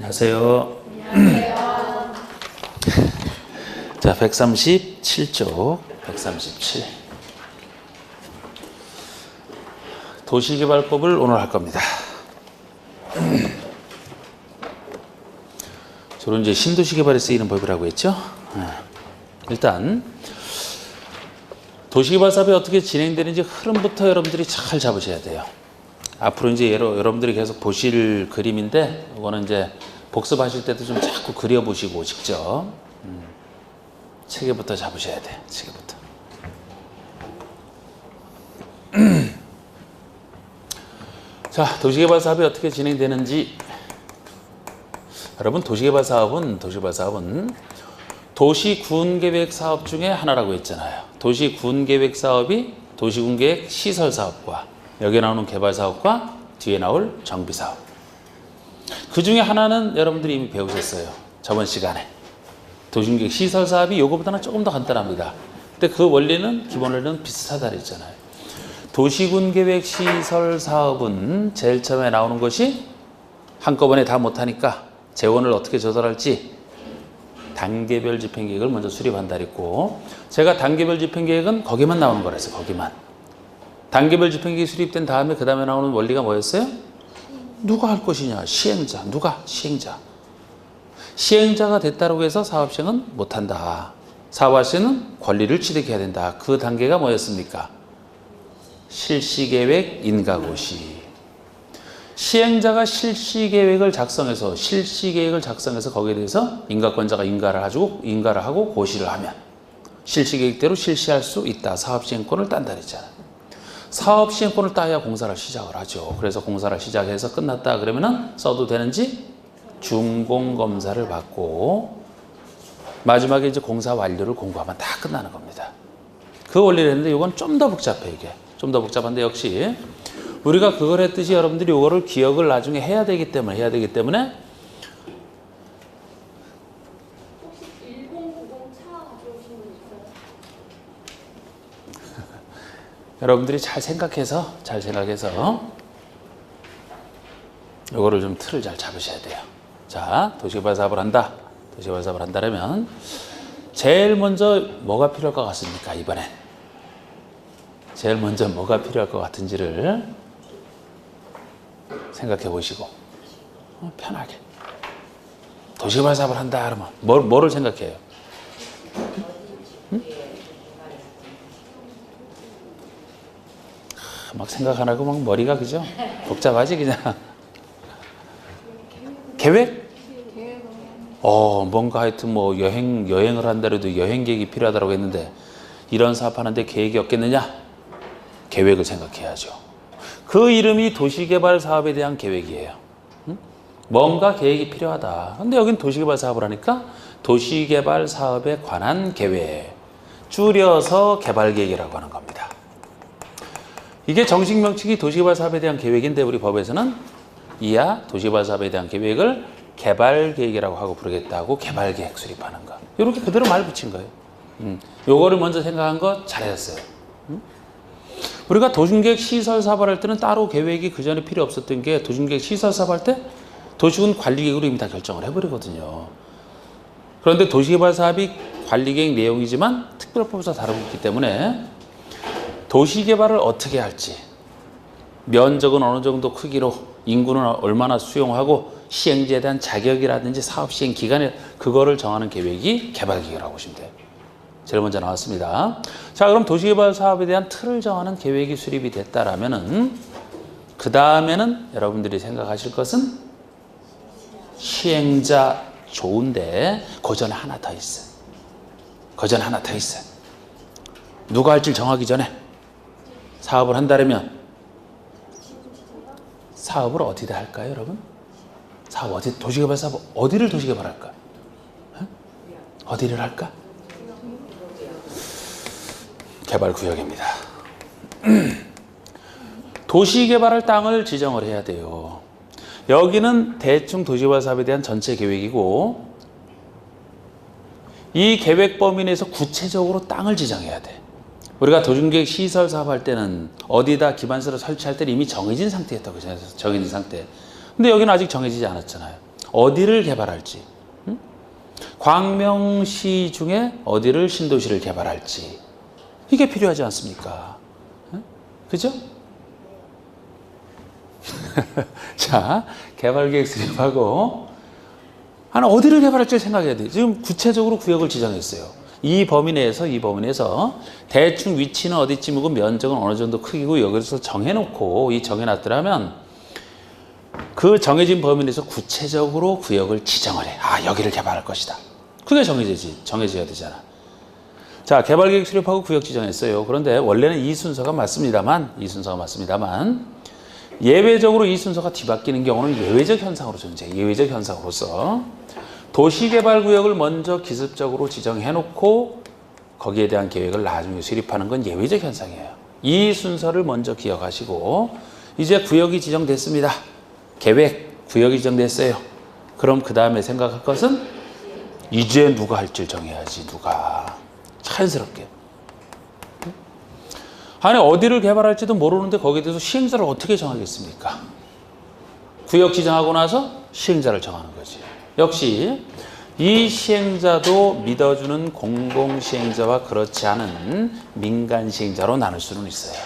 안녕하세요. 안녕하세요. 자, 137쪽, 137. 도시개발법을 오늘 할 겁니다. 주로 이제 신도시 개발에 쓰이는 법이라고 했죠. 일단 도시개발 사업이 어떻게 진행되는지 흐름부터 여러분들이 잘 잡으셔야 돼요. 앞으로 이제 여러분들이 계속 보실 그림인데, 이거는 이제 복습하실 때도 좀 자꾸 그려보시고 직접 체계부터 잡으셔야 돼. 체계부터. 자, 도시개발 사업이 어떻게 진행되는지. 여러분, 도시개발 사업은 도시군계획 사업 중에 하나라고 했잖아요. 도시군계획 사업이 도시군계획 시설 사업과 여기 나오는 개발 사업과 뒤에 나올 정비 사업. 그 중에 하나는 여러분들이 이미 배우셨어요. 저번 시간에. 도시군계획 시설 사업이 요거보다는 조금 더 간단합니다. 근데 그 원리는 기본 원리는 비슷하다 그랬잖아요. 도시군계획 시설 사업은 제일 처음에 나오는 것이 한꺼번에 다 못하니까 재원을 어떻게 조달할지 단계별 집행계획을 먼저 수립한다 그랬고, 제가 단계별 집행계획은 거기만 나오는 거라서 거기만. 단계별 집행계획이 수립된 다음에 그 다음에 나오는 원리가 뭐였어요? 누가 할 것이냐? 시행자. 누가? 시행자. 시행자가 됐다고 해서 사업 시행은 못한다. 사업할 시에는 권리를 취득해야 된다. 그 단계가 뭐였습니까? 실시계획 인가고시. 시행자가 실시계획을 작성해서 거기에 대해서 인가권자가 인가를 하고 고시를 하면 실시계획대로 실시할 수 있다. 사업시행권을 딴다 그랬잖아요. 사업시행권을 따야 공사를 시작을 하죠. 그래서 공사를 시작해서 끝났다 그러면은 써도 되는지 준공검사를 받고 마지막에 이제 공사 완료를 공고하면 다 끝나는 겁니다. 그 원리를 했는데 이건 좀 더 복잡해. 이게 좀 더 복잡한데, 역시 우리가 그걸 했듯이 여러분들이 이거를 기억을 나중에 해야 되기 때문에 혹시 1090 차 가져오신 분 있어요? 여러분들이 잘 생각해서 이거를 좀 틀을 잘 잡으셔야 돼요. 자, 도시개발 사업을 한다면 제일 먼저 뭐가 필요할 것 같습니까? 이번엔 제일 먼저 뭐가 필요할 것 같은지를 생각해 보시고 편하게. 도시개발 사업을 한다 그러면 뭐를 생각해요? 막 생각 안 하고 막 머리가 그죠? 복잡하지 그냥. 계획? 뭔가 하여튼 뭐 여행을 한다래도 여행 계획이 필요하다고 했는데 이런 사업 하는데 계획이 없겠느냐? 계획을 생각해야죠. 그 이름이 도시개발 사업에 대한 계획이에요. 뭔가 계획이 필요하다. 근데 여긴 도시개발 사업을 하니까 도시개발 사업에 관한 계획, 줄여서 개발계획이라고 하는 겁니다. 이게 정식 명칭이 도시개발 사업에 대한 계획인데, 우리 법에서는 이하 도시개발 사업에 대한 계획을 개발계획이라고 하고 부르겠다고 개발계획 수립하는 거. 이렇게 그대로 말 붙인 거예요. 요거를 먼저 생각한 거 잘하셨어요. 우리가 도시계획 시설 사업을 할 때는 따로 계획이 그 전에 필요 없었던 게, 도시계획 시설 사업 할 때 도시군 관리계획으로 이미 다 결정을 해버리거든요. 그런데 도시개발 사업이 관리계획 내용이지만 특별법에서 다루고 있기 때문에 도시개발을 어떻게 할지, 면적은 어느 정도 크기로, 인구는 얼마나 수용하고, 시행지에 대한 자격이라든지 사업 시행 기간에 그거를 정하는 계획이 개발계획이라고 보시면 돼요. 제일 먼저 나왔습니다. 자, 그럼 도시개발 사업에 대한 틀을 정하는 계획이 수립이 됐다라면은 그 다음에는 여러분들이 생각하실 것은 시행자. 좋은데 그 전에 하나 더 있어. 누가 할지 정하기 전에 사업을 한다면 사업을 어디다 할까요, 여러분? 도시개발 사업 어디를 도시개발할까? 어디를 할까? 개발구역입니다. 도시개발할 땅을 지정을 해야 돼요. 여기는 대충 도시개발 사업에 대한 전체 계획이고, 이 계획 범위 내에서 구체적으로 땅을 지정해야 돼. 우리가 도시계획 시설 사업 할 때는 어디다 기반시설을 설치할 때는 이미 정해진 상태였다고 생각해서 정해진 상태. 근데 여기는 아직 정해지지 않았잖아요. 어디를 개발할지, 광명시 중에 어디를 신도시를 개발할지, 이게 필요하지 않습니까? 그죠? 자, 개발계획 수립하고 하나 어디를 개발할지 생각해야 돼요. 지금 구체적으로 구역을 지정했어요. 이 범위 내에서 대충 위치는 어디쯤이고 면적은 어느 정도 크기고 여기서 정해놓고 이 정해놨더라면 그 정해진 범위 내에서 구체적으로 구역을 지정을 해. 아, 여기를 개발할 것이다. 그게 정해져야 되잖아. 자, 개발계획 수립하고 구역 지정했어요. 그런데 원래는 이 순서가 맞습니다만 예외적으로 이 순서가 뒤바뀌는 경우는 예외적 현상으로 존재해. 예외적 현상으로서 도시개발구역을 먼저 기습적으로 지정해놓고 거기에 대한 계획을 나중에 수립하는 건 예외적 현상이에요. 이 순서를 먼저 기억하시고 이제 구역이 지정됐습니다. 계획, 구역이 지정됐어요. 그럼 그 다음에 생각할 것은 이제 누가 할지를 정해야지. 누가. 자연스럽게. 아니 어디를 개발할지도 모르는데 거기에 대해서 시행자를 어떻게 정하겠습니까? 구역 지정하고 나서 시행자를 정하는 거지. 역시 이 시행자도 믿어주는 공공시행자와 그렇지 않은 민간시행자로 나눌 수는 있어요.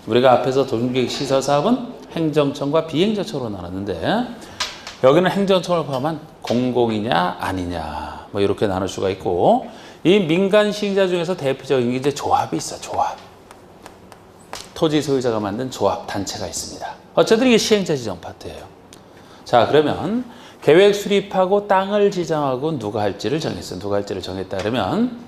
우리가 앞에서 도심계획시설사업은 행정청과 비행정청으로 나눴는데 여기는 행정청을 포함한 공공이냐 아니냐 뭐 이렇게 나눌 수가 있고 이 민간시행자 중에서 대표적인 게 이제 조합이 있어. 조합. 토지 소유자가 만든 조합 단체가 있습니다. 어쨌든 이게 시행자 지정 파트예요. 자, 그러면 계획 수립하고 땅을 지정하고 누가 할지를 정했어. 누가 할지를 정했다 그러면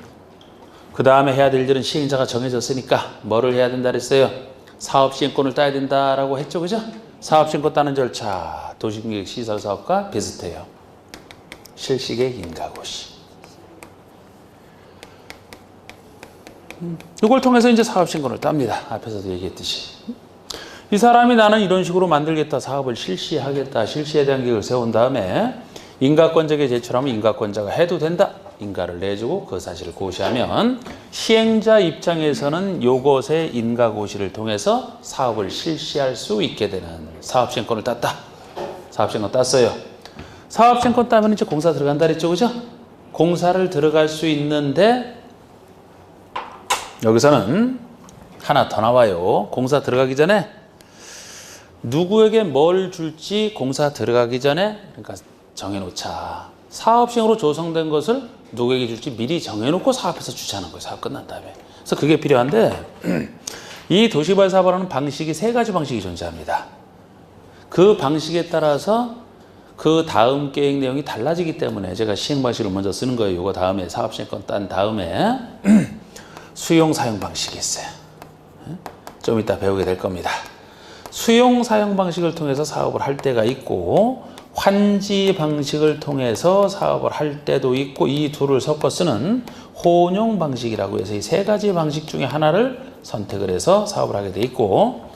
그 다음에 해야 될 일은 시행자가 정해졌으니까 뭐를 해야 된다 그랬어요? 사업시행권을 따야 된다라고 했죠. 그죠? 사업시행권 따는 절차 도시계획 시설사업과 비슷해요. 실시계획 인가고시. 이걸 통해서 이제 사업신고를 땁니다. 앞에서도 얘기했듯이. 이 사람이 나는 이런 식으로 만들겠다, 사업을 실시하겠다, 실시에 대한 계획을 세운 다음에 인가권자에게 제출하면 인가권자가 해도 된다. 인가를 내주고 그 사실을 고시하면 시행자 입장에서는 요것의 인가고시를 통해서 사업을 실시할 수 있게 되는 사업신권을 땄다. 사업신권 땄어요. 사업신권 따면 이제 공사 들어간다 그랬죠. 그죠? 공사를 들어갈 수 있는데 여기서는 하나 더 나와요. 공사 들어가기 전에 누구에게 뭘 줄지 공사 들어가기 전에 그러니까 정해놓자. 사업시행으로 조성된 것을 누구에게 줄지 미리 정해놓고 사업해서 주차하는 거예요. 사업 끝난 다음에. 그래서 그게 필요한데 이 도시개발 사업을 하는 방식이 세 가지 방식이 존재합니다. 그 방식에 따라서 그 다음 계획 내용이 달라지기 때문에 제가 시행 방식을 먼저 쓰는 거예요. 이거 다음에 사업시행권 딴 다음에 수용 사용 방식이 있어요. 좀 이따 배우게 될 겁니다. 수용 사용 방식을 통해서 사업을 할 때가 있고 환지 방식을 통해서 사업을 할 때도 있고 이 둘을 섞어 쓰는 혼용 방식이라고 해서 이 세 가지 방식 중에 하나를 선택을 해서 사업을 하게 돼 있고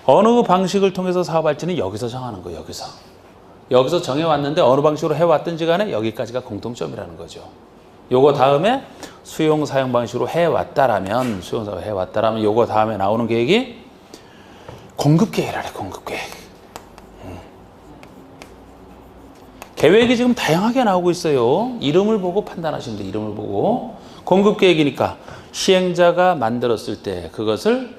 어느 방식을 통해서 사업할지는 여기서 정하는 거예요. 여기서 정해왔는데 어느 방식으로 해왔든지 간에 여기까지가 공통점이라는 거죠. 요거 다음에 수용 사용 방식으로 해왔다라면 요거 다음에 나오는 계획이 공급 계획이라래. 공급 계획. 계획이 지금 다양하게 나오고 있어요. 이름을 보고 판단하시면 돼요. 이름을 보고 공급 계획이니까 시행자가 만들었을 때 그것을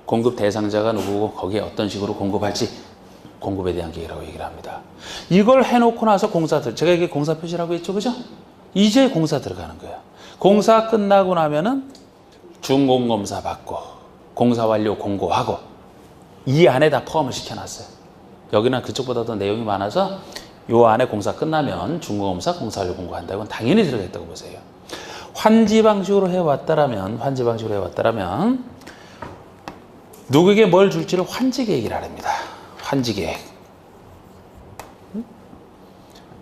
공급 대상자가 누구고 거기에 어떤 식으로 공급할지 공급에 대한 계획이라고 얘기를 합니다. 이걸 해놓고 나서 제가 이게 공사 표시라고 했죠. 그죠? 이제 공사 들어가는 거예요. 공사 끝나고 나면은 준공검사 받고 공사 완료 공고하고 이 안에 다 포함을 시켜놨어요. 여기는 그쪽보다 더 내용이 많아서 요 안에 공사 끝나면 준공검사 공사 완료 공고한다. 이건 당연히 들어가 있다고 보세요. 환지 방식으로 해왔다라면 누구에게 뭘 줄지를 환지 계획이라 합니다. 환지 계획.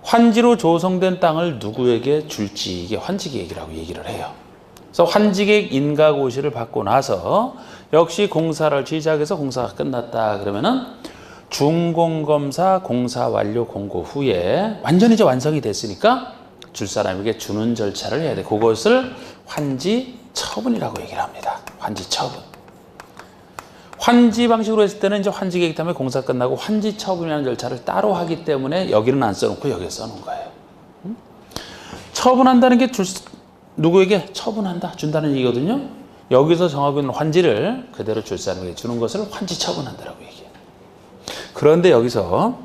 환지로 조성된 땅을 누구에게 줄지 이게 환지 계획이라고 얘기를 해요. 그래서 환지 계획 인가고시를 받고 나서 역시 공사를 시작해서 공사가 끝났다 그러면은 준공검사 공사 완료 공고 후에 완전히 이제 완성이 됐으니까 줄 사람에게 주는 절차를 해야 돼. 그것을 환지 처분이라고 얘기를 합니다. 환지 처분. 환지 방식으로 했을 때는 이제 환지 계획 때문에 공사 끝나고 환지 처분이라는 절차를 따로 하기 때문에 여기는 안 써놓고 여기에 써놓은 거예요. 처분한다는 게 누구에게 처분한다, 준다는 얘기거든요. 여기서 정하고 있는 환지를 그대로 줄 사람에게 주는 것을 환지 처분한다라고 얘기해요. 그런데 여기서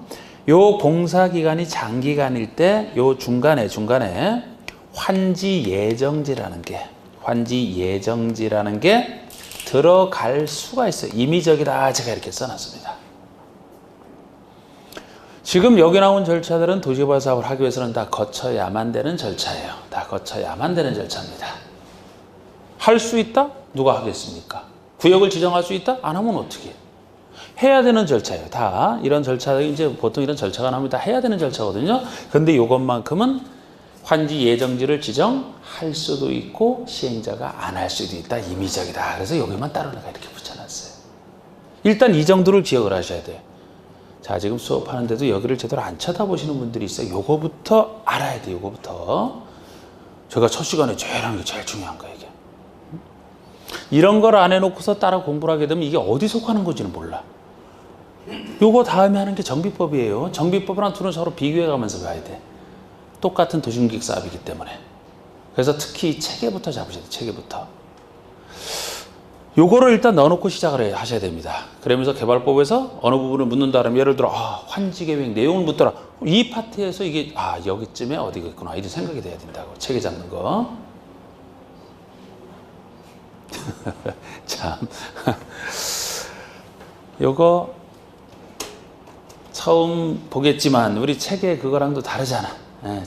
요 공사 기간이 장기간일 때 요 중간에 환지 예정지라는 게 들어갈 수가 있어요. 임의적이다 제가 이렇게 써놨습니다. 지금 여기 나온 절차들은 도시개발 사업을 하기 위해서는 다 거쳐야만 되는 절차예요. 다 거쳐야만 되는 절차입니다. 할 수 있다? 누가 하겠습니까? 구역을 지정할 수 있다? 안 하면 어떻게 해요? 해야 되는 절차예요. 다 이런 절차들 이제 보통 이런 절차가 나오면 다 해야 되는 절차거든요. 근데 이것만큼은 환지 예정지를 지정할 수도 있고 시행자가 안 할 수도 있다. 임의적이다. 그래서 여기만 따로 내가 이렇게 붙여놨어요. 일단 이 정도를 기억을 하셔야 돼요. 자, 지금 수업하는데도 여기를 제대로 안 쳐다보시는 분들이 있어요. 요거부터 알아야 돼요. 요거부터. 제가 첫 시간에 제일 하는 게 제일 중요한 거예요. 이게. 이런 걸 안 해놓고서 따라 공부를 하게 되면 이게 어디 속하는 건지는 몰라. 요거 다음에 하는 게 정비법이에요. 정비법이랑 둘은 서로 비교해가면서 봐야 돼. 똑같은 도시공직 사업이기 때문에. 그래서 특히 체계부터 잡으셔야 돼요. 체계부터. 요거를 일단 넣어놓고 시작을 하셔야 됩니다. 그러면서 개발법에서 어느 부분을 묻는다 그러면 예를 들어 환지계획 내용을 묻더라. 이 파트에서 이게 여기쯤에 어디가 있구나. 이런 생각이 돼야 된다고. 체계 잡는 거. 참. 요거 처음 보겠지만 우리 책에 그거랑도 다르잖아.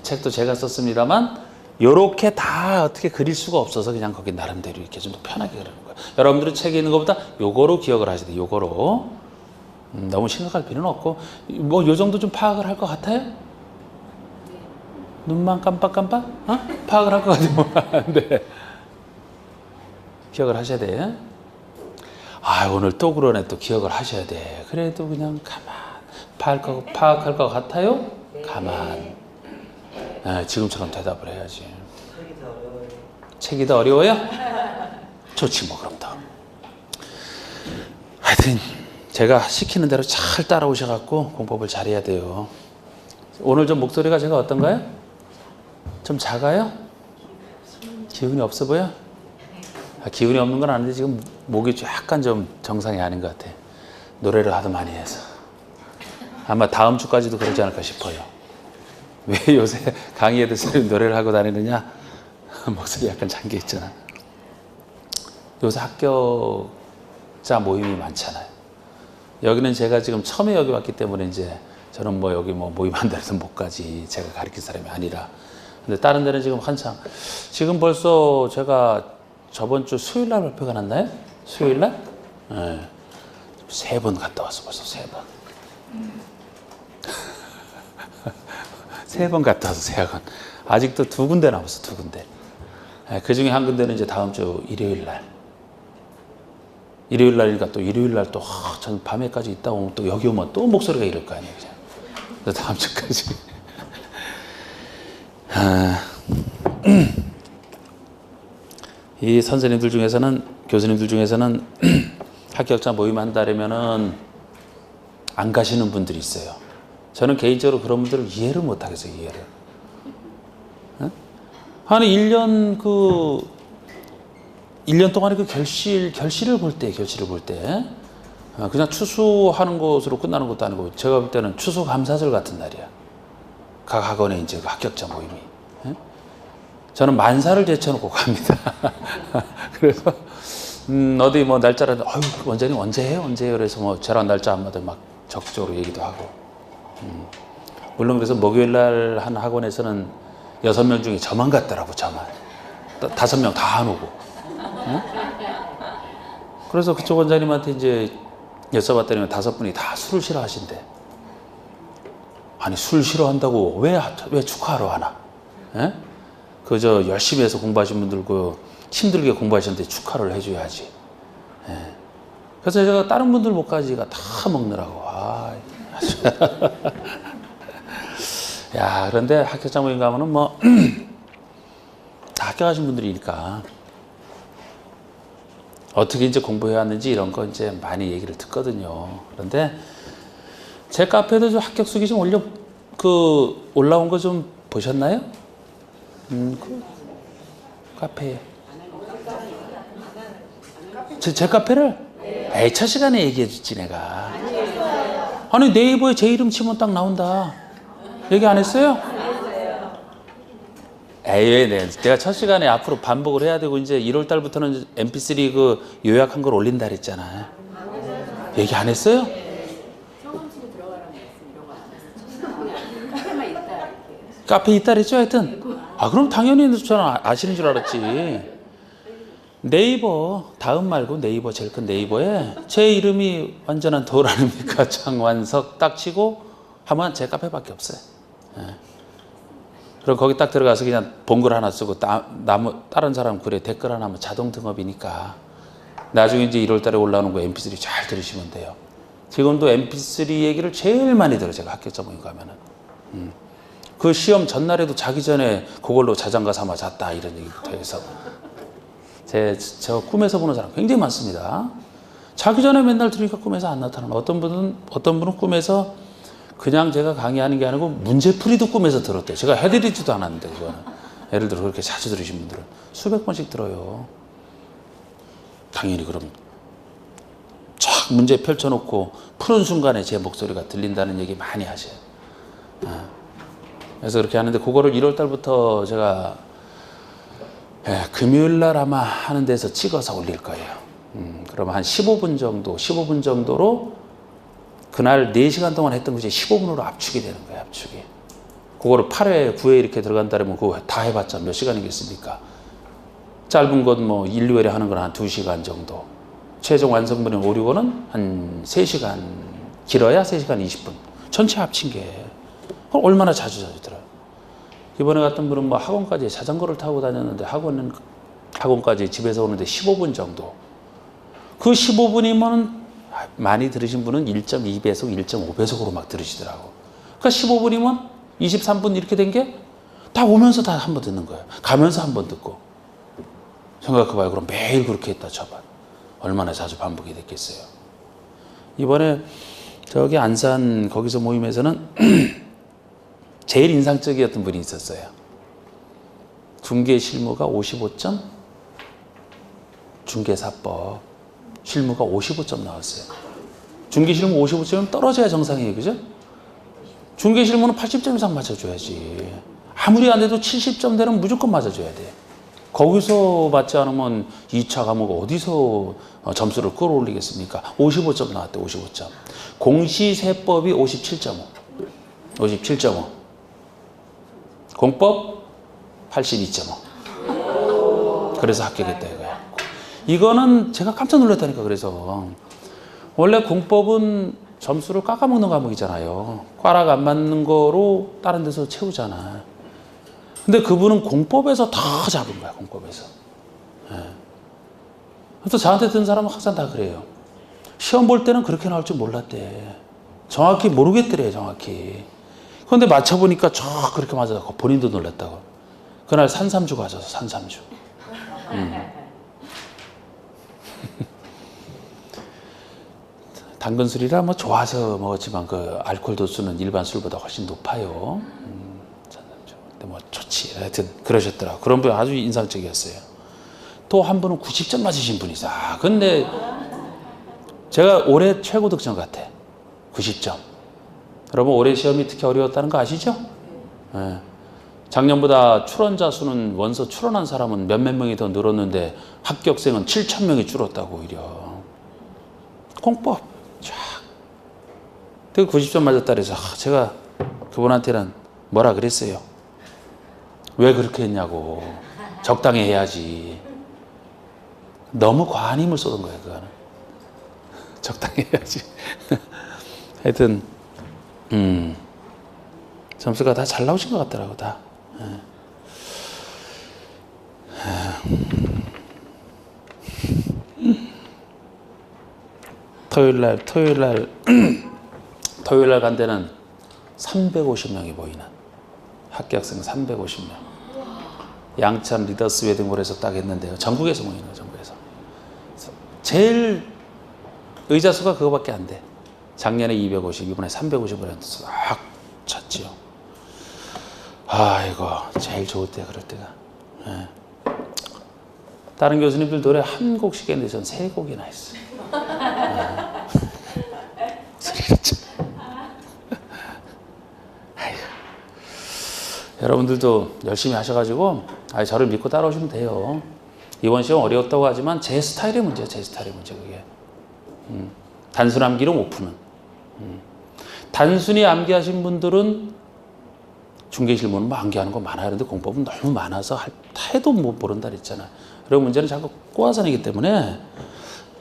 책도 제가 썼습니다만 요렇게 다 어떻게 그릴 수가 없어서 그냥 거기 나름대로 이렇게 좀 더 편하게 그리는 거예요. 여러분들은 책에 있는 것보다 요거로 기억을 하셔야 돼요. 요거로. 너무 심각할 필요는 없고 뭐 요 정도 좀 파악을 할 것 같아요? 눈만 깜빡깜빡? 파악을 할 것 같아요. 네. 기억을 하셔야 돼. 오늘 또 그러네. 또 기억을 하셔야 돼. 그래도 그냥 가만 파악할 것 같아요? 가만. 지금처럼 대답을 해야지. 책이 더 어려워요? 좋지 뭐 그럼 더. 하여튼 제가 시키는 대로 잘 따라오셔갖고 공법을 잘해야 돼요. 오늘 좀 목소리가 제가 어떤가요? 좀 작아요? 기운이 없어 보여? 기운이 없는 건 아닌데 지금 목이 약간 좀 정상이 아닌 것 같아. 노래를 하도 많이 해서. 아마 다음 주까지도 그러지 않을까 싶어요. 왜 요새 강의에 대해서 노래를 하고 다니느냐? 목소리 약간 잠겨 있잖아. 요새 합격자 모임이 많잖아요. 여기는 제가 지금 처음에 여기 왔기 때문에 이제 저는 뭐 여기 뭐 모임한다 해서 못 가지. 제가 가르칠 사람이 아니라. 근데 다른 데는 지금 한창. 지금 벌써 제가 저번 주 수요일 날 발표가 났나요? 수요일 날? 네. 3번 갔다 왔어 벌써 3번. 3번 갔다 와서 세학원. 아직도 2군데 남았어 2군데. 그 중에 한 군데는 이제 다음 주 일요일 날. 일요일 날이니까 또 일요일 날 또 전 밤에까지 있다 오면 또 여기 오면 또 목소리가 이럴 거 아니에요. 그냥. 다음 주까지. 이 선생님들 중에서는 교수님들 중에서는 합격자 모임 한다면은 안 가시는 분들이 있어요. 저는 개인적으로 그런 분들을 이해를 못 하겠어요. 이해를. 한 1년 1년 동안에 그 결실을 볼 때 그냥 추수하는 것으로 끝나는 것도 아니고 제가 볼 때는 추수감사절 같은 날이야. 각 학원에 이제 그 합격자 모임이. 저는 만사를 제쳐놓고 갑니다. 그래서 어디 뭐 날짜를 원장님 언제 해요? 그래서 뭐 저랑 날짜 안마다 막 적극적으로 얘기도 하고. 물론 그래서 목요일 날 한 학원에서는 6명 중에 저만 갔더라고. 저만 5명 다 안 오고. 그래서 그쪽 원장님한테 이제 여쭤봤더니 5분이 다 술을 싫어하신대. 아니 술 싫어한다고 왜 축하하러 하나? 그저 열심히 해서 공부하신 분들 힘들게 공부하셨는데 축하를 해줘야지. 그래서 제가 다른 분들 못 가지가 다 먹느라고. 야, 그런데 합격자 모임 가면은 뭐 다 합격하신 분들이니까 어떻게 이제 공부해 왔는지 이런 거 이제 많이 얘기를 듣거든요. 그런데 제 카페도 좀 합격 수기 좀 올라온 거 좀 보셨나요? 그 카페에. 제 카페를? 에이, 첫 시간에 얘기해 줬지, 내가. 아니, 네이버에 제 이름 치면 딱 나온다. 얘기 안 했어요? 에이, 네. 내가 첫 시간에 앞으로 반복을 해야 되고, 이제 1월 달부터는 mp3 그 요약한 걸 올린다 그랬잖아. 얘기 안 했어요? 성함치고 들어가라는 말씀 이런 거 안 했어요. 카페만 있다 이렇게. 카페 있다 그랬죠, 하여튼. 아, 그럼 당연히 저는 아시는 줄 알았지. 네이버, 다음 말고 네이버, 제일 큰 네이버에 제 이름이 완전한 돌 아닙니까? 장완석 딱 치고 하면 제 카페밖에 없어요. 예. 그럼 거기 딱 들어가서 그냥 본글 하나 쓰고 다른 사람 글에 댓글 하나 하면 자동 등업이니까 나중에 이제 1월 달에 올라오는 거 mp3 잘 들으시면 돼요. 지금도 mp3 얘기를 제일 많이 들어요. 제가 합격자 모임 가면은. 그 시험 전날에도 자기 전에 그걸로 자장가 삼아 잤다 이런 얘기부터 해서 저 꿈에서 보는 사람 굉장히 많습니다. 자기 전에 맨날 들으니까 꿈에서 안 나타나는 어떤 분은 꿈에서 그냥 제가 강의하는 게 아니고 문제풀이도 꿈에서 들었대요. 제가 해드리지도 않았는데 그거는. 예를 들어 그렇게 자주 들으신 분들은 수백 번씩 들어요. 당연히 그럼 쫙 문제 펼쳐놓고 푸는 순간에 제 목소리가 들린다는 얘기 많이 하셔요. 그래서 그렇게 하는데 그거를 1월 달부터 제가 금요일 날 아마 하는 데서 찍어서 올릴 거예요. 그러면 한 15분 정도로 그날 4시간 동안 했던 것이 15분으로 압축이 되는 거예요, 압축이. 그거를 8회, 9회 이렇게 들어간다면 그거 다 해봤자 몇 시간이겠습니까? 짧은 건 뭐 1, 2회에 하는 건 한 2시간 정도. 최종 완성분인 5, 6호는 한 3시간, 길어야 3시간 20분. 전체 합친 게 얼마나 자주 들어요. 이번에 갔던 분은 뭐 학원까지 자전거를 타고 다녔는데 학원까지 집에서 오는데 15분 정도. 그 15분이면 많이 들으신 분은 1.2배속, 1.5배속으로 막 들으시더라고. 그러니까 15분이면 23분 이렇게 된 게 다 오면서 다 한 번 듣는 거예요. 가면서 한 번 듣고. 생각해봐요. 그럼 매일 그렇게 했다 쳐봐. 얼마나 자주 반복이 됐겠어요. 이번에 저기 안산 거기서 모임에서는 제일 인상적이었던 분이 있었어요. 중개 실무가 55점, 중개사법 실무가 55점 나왔어요. 중개 실무 55점이면 떨어져야 정상이에요, 그죠? 중개 실무는 80점 이상 맞아줘야지. 아무리 안 돼도 70점 되는 무조건 맞아줘야 돼. 거기서 맞지 않으면 2차 과목 어디서 점수를 끌어올리겠습니까? 55점 나왔대, 55점. 공시세법이 57.5. 57.5. 공법 82.5. 그래서 합격했다 이거야. 이거는 제가 깜짝 놀랐다니까. 그래서 원래 공법은 점수를 깎아먹는 과목이잖아요. 꽈락 안 맞는 거로 다른 데서 채우잖아. 근데 그분은 공법에서 다 잡은 거야. 공법에서. 그래서 저한테 든 사람은 항상 다 그래요. 시험 볼 때는 그렇게 나올 줄 몰랐대. 정확히 모르겠더래, 정확히. 그런데 맞춰보니까 그렇게 맞아서 본인도 놀랐다고. 그날 산삼주 가져서 산삼주. 당근술이라 뭐 좋아서 먹었지만 그 알코올 도수는 일반 술보다 훨씬 높아요. 산삼주. 근데 뭐 좋지. 하여튼 그러셨더라고. 그런 분 아주 인상적이었어요. 또 한 분은 90점 맞으신 분이 있어. 근데 제가 올해 최고 득점 같아. 90점. 여러분 올해 시험이 특히 어려웠다는 거 아시죠? 네. 작년보다 출원자 수는 원서 출원한 사람은 몇몇 명이 더 늘었는데 합격생은 7,000명이 줄었다고 오히려. 공법 쫙. 그 90점 맞았다 그래서 제가 그분한테는 뭐라 그랬어요. 왜 그렇게 했냐고. 적당히 해야지. 너무 과한 힘을 쏟은 거예요, 그거는. 적당히 해야지. 하여튼 점수가 다 잘 나오신 것 같더라고, 다. 토요일 날 간 데는 350명이 모이는 합격생 350명. 양천 리더스 웨딩홀에서 딱 했는데요. 전국에서 모이는 거예요, 전국에서. 제일 의자 수가 그거밖에 안 돼. 작년에 250, 이번에 350을 싹 찼지요. 아이고, 제일 좋을 때 그럴 때가. 예. 다른 교수님들 노래 한 곡씩 했는데 전 3곡이나 했어요. 소리를 참. 아이고. 여러분들도 열심히 하셔가지고 저를 믿고 따라오시면 돼요. 이번 시험 어려웠다고 하지만 제 스타일의 문제예요. 제 스타일의 문제 그게. 단순 암기로 못 푸는. 단순히 암기하신 분들은 중개실문은 뭐 암기하는 거 많아요. 그런데 공법은 너무 많아서 해도 못 모른다 그랬잖아. 그리고 문제는 자꾸 꼬아서 내기 때문에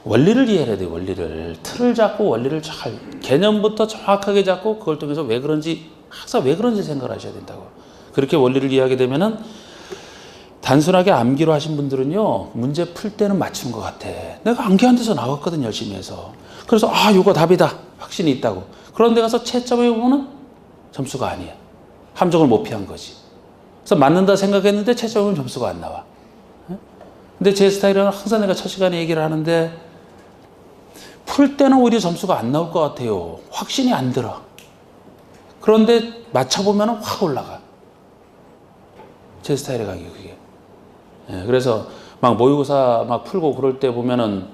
원리를 이해해야 돼요. 원리를. 틀을 잡고 원리를 잘 개념부터 정확하게 잡고 그걸 통해서 왜 그런지 항상 왜 그런지 생각을 하셔야 된다고. 그렇게 원리를 이해하게 되면은 단순하게 암기로 하신 분들은요, 문제 풀 때는 맞추는 것 같아. 내가 암기한 데서 나왔거든, 열심히 해서. 그래서, 이거 답이다. 확신이 있다고. 그런데 가서 채점해 보면은 점수가 아니야. 함정을 못 피한 거지. 그래서 맞는다 생각했는데 채점하면 점수가 안 나와. 근데 제 스타일은 항상 내가 첫 시간에 얘기를 하는데, 풀 때는 오히려 점수가 안 나올 것 같아요. 확신이 안 들어. 그런데 맞춰보면 확 올라가. 제 스타일의 강의 그게. 그래서 막 모의고사 막 풀고 그럴 때 보면은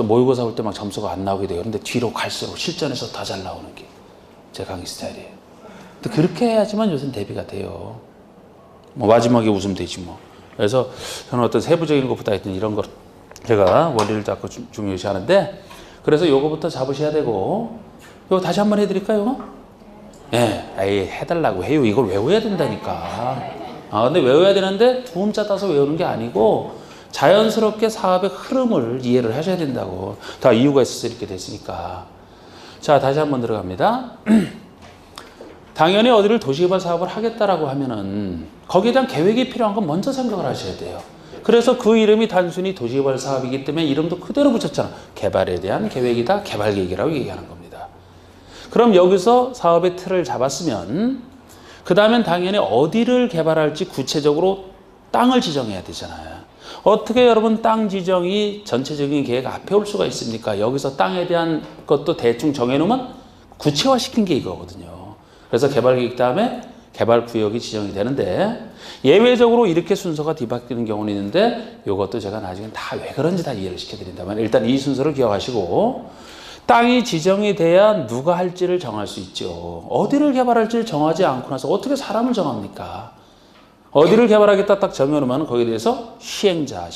모의고사 볼 때 막 점수가 안 나오게 돼요. 그런데 뒤로 갈수록 실전에서 더 잘 나오는 게 제 강의 스타일이에요. 근데 그렇게 해야지만 요새는 대비가 돼요. 뭐 마지막에 웃으면 되지 뭐. 그래서 저는 어떤 세부적인 것보다 하여튼 이런 거 제가 원리를 자꾸 중요시 하는데, 그래서 요거부터 잡으셔야 되고, 요거 다시 한번 해드릴까요? 해달라고 해요. 이걸 외워야 된다니까. 근데 외워야 되는데 두음자 따서 외우는 게 아니고 자연스럽게 사업의 흐름을 이해를 하셔야 된다고. 다 이유가 있어서 이렇게 됐으니까. 자, 다시 한번 들어갑니다. 당연히 어디를 도시개발 사업을 하겠다라고 하면은 거기에 대한 계획이 필요한 건 먼저 생각을 하셔야 돼요. 그래서 그 이름이 단순히 도시개발 사업이기 때문에 이름도 그대로 붙였잖아. 개발에 대한 계획이다. 개발 계획이라고 얘기하는 겁니다. 그럼 여기서 사업의 틀을 잡았으면 그 다음엔 당연히 어디를 개발할지 구체적으로 땅을 지정해야 되잖아요. 어떻게 여러분 땅 지정이 전체적인 계획 앞에 올 수가 있습니까? 여기서 땅에 대한 것도 대충 정해놓으면 구체화시킨 게 이거거든요. 그래서 개발 계획 다음에 개발 구역이 지정이 되는데, 예외적으로 이렇게 순서가 뒤바뀌는 경우는 있는데 이것도 제가 나중에 다 왜 그런지 다 이해를 시켜드린다면 일단 이 순서를 기억하시고, 땅이 지정이 돼야 누가 할지를 정할 수 있죠. 어디를 개발할지를 정하지 않고 나서 어떻게 사람을 정합니까? 어디를 개발하겠다 딱 정해놓으면 거기에 대해서 시행자가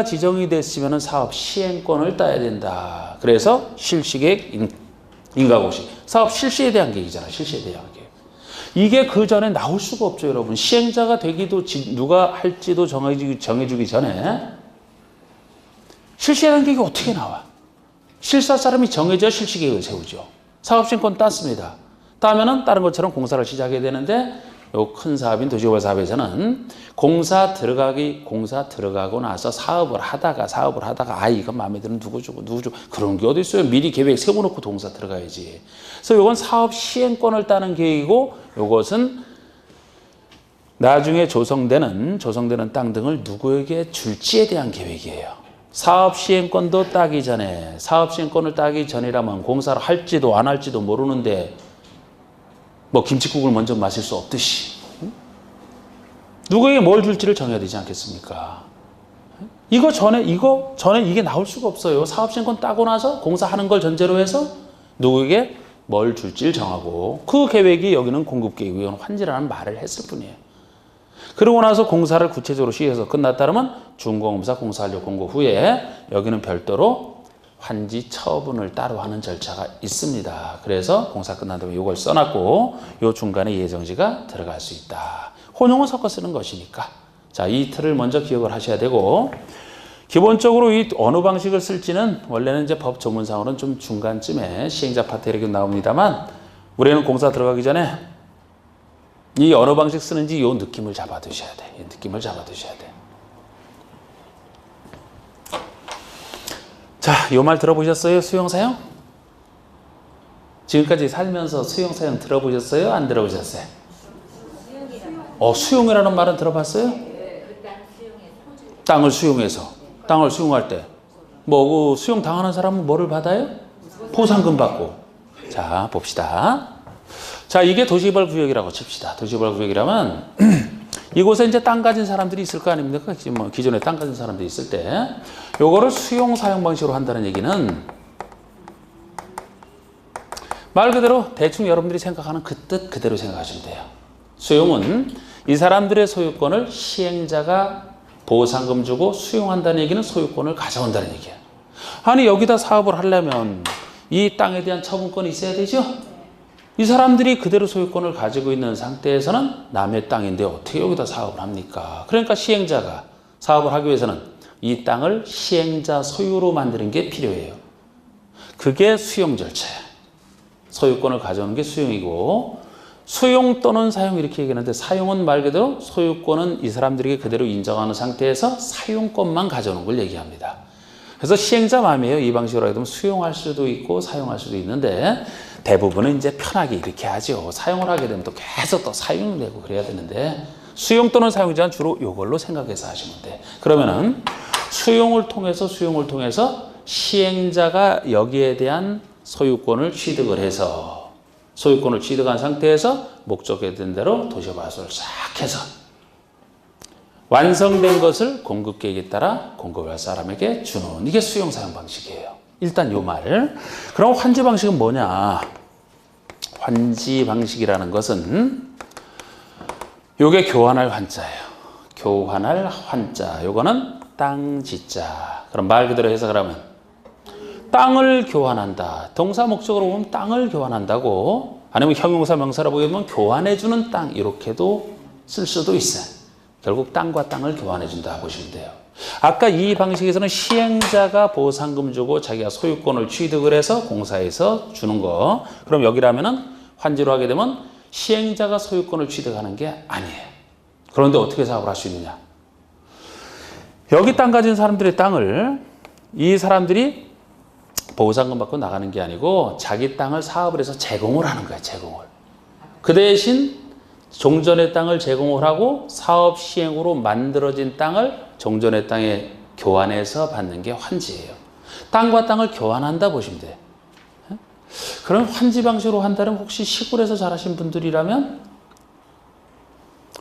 지정이 됐으면 사업 시행권을 따야 된다. 그래서 실시계획, 인가공시. 사업 실시에 대한 계획이잖아. 실시에 대한 계획. 이게 그 전에 나올 수가 없죠, 여러분. 시행자가 되기도 누가 할지도 정해주기 전에 실시에 대한 계획이 어떻게 나와? 실사 사람이 정해져 실시계획을 세우죠. 사업시행권 땄습니다. 따면은 다른 것처럼 공사를 시작해야 되는데, 요 큰 사업인 도시개발 사업에서는 공사 들어가고 나서 사업을 하다가 이거 마음에 드는 누구 주고 그런 게 어디 있어요? 미리 계획 세워놓고 동사 들어가야지. 그래서 요건 사업 시행권을 따는 계획이고, 요것은 나중에 조성되는 땅 등을 누구에게 줄지에 대한 계획이에요. 사업 시행권도 따기 전에, 사업 시행권을 따기 전이라면 공사를 할지도 안 할지도 모르는데 뭐 김칫국을 먼저 마실 수 없듯이 누구에게 뭘 줄지를 정해야 되지 않겠습니까? 이거 전에 이게 나올 수가 없어요. 사업 시행권 따고 나서 공사하는 걸 전제로 해서 누구에게 뭘 줄지를 정하고, 그 계획이 여기는 공급계획이고 환지라는 말을 했을 뿐이에요. 그러고 나서 공사를 구체적으로 시행해서 끝났다면 준공검사 공사완료 공고 후에 여기는 별도로 환지 처분을 따로 하는 절차가 있습니다. 그래서 공사 끝난 다음에 이걸 써놨고 요 중간에 예정지가 들어갈 수 있다. 혼용을 섞어 쓰는 것이니까. 자, 이 틀을 먼저 기억을 하셔야 되고, 기본적으로 이 어느 방식을 쓸지는 원래는 이제 법 조문상으로는 좀 중간쯤에 시행자 파트 이렇게 나옵니다만, 우리는 공사 들어가기 전에 이 어느 방식 쓰는지 요 느낌을 잡아두셔야 돼. 이 느낌을 잡아두셔야 돼. 자, 요 말 들어보셨어요? 수용사용? 지금까지 살면서 수용사용 들어보셨어요? 안 들어보셨어요? 수용이라는 말은 들어봤어요? 땅을 수용해서. 땅을 수용할 때. 뭐 수용 당하는 사람은 뭐를 받아요? 보상금 받고. 자, 봅시다. 자, 이게 도시개발 구역이라고 칩시다. 도시개발 구역이라면 이곳에 이제 땅 가진 사람들이 있을 거 아닙니까? 뭐 기존에 땅 가진 사람들이 있을 때 요거를 수용 사용 방식으로 한다는 얘기는 말 그대로 대충 여러분들이 생각하는 그 뜻 그대로 생각하시면 돼요. 수용은 이 사람들의 소유권을 시행자가 보상금 주고 수용한다는 얘기는 소유권을 가져온다는 얘기예요. 아니 여기다 사업을 하려면 이 땅에 대한 처분권이 있어야 되죠? 이 사람들이 그대로 소유권을 가지고 있는 상태에서는 남의 땅인데 어떻게 여기다 사업을 합니까? 그러니까 시행자가 사업을 하기 위해서는 이 땅을 시행자 소유로 만드는 게 필요해요. 그게 수용 절차예요. 소유권을 가져오는 게 수용이고 수용 또는 사용 이렇게 얘기하는데 사용은 말 그대로 소유권은 이 사람들에게 그대로 인정하는 상태에서 사용권만 가져오는 걸 얘기합니다. 그래서 시행자 마음이에요. 이 방식으로 하게 되면 수용할 수도 있고 사용할 수도 있는데 대부분은 이제 편하게 이렇게 하죠. 사용을 하게 되면 또 계속 또 사용을 내고 그래야 되는데 수용 또는 사용자는 주로 이걸로 생각해서 하시면 돼. 그러면은 수용을 통해서 시행자가 여기에 대한 소유권을 취득을 해서 소유권을 취득한 상태에서 목적에 된 대로 도시개발소를 싹 해서 완성된 것을 공급계획에 따라 공급할 사람에게 주는 이게 수용 사용 방식이에요. 일단 요 말. 그럼 환지 방식은 뭐냐? 환지 방식이라는 것은 요게 교환할 환자예요. 교환할 환자. 요거는 땅 지자. 그럼 말 그대로 해석을 하면 땅을 교환한다. 동사 목적으로 보면 땅을 교환한다고 아니면 형용사 명사라고 보면 교환해주는 땅 이렇게도 쓸 수도 있어요. 결국 땅과 땅을 교환해준다 보시면 돼요. 아까 이 방식에서는 시행자가 보상금 주고 자기가 소유권을 취득을 해서 공사해서 주는 거. 그럼 여기라면은 환지로 하게 되면 시행자가 소유권을 취득하는 게 아니에요. 그런데 어떻게 사업을 할 수 있느냐? 여기 땅 가진 사람들의 땅을 이 사람들이 보상금 받고 나가는 게 아니고 자기 땅을 사업을 해서 제공을 하는 거예요. 제공을. 그 대신 종전의 땅을 제공을 하고 사업 시행으로 만들어진 땅을 종전의 땅에 교환해서 받는 게 환지예요. 땅과 땅을 교환한다 보시면 돼요. 그럼 환지 방식으로 한다면 혹시 시골에서 자라신 분들이라면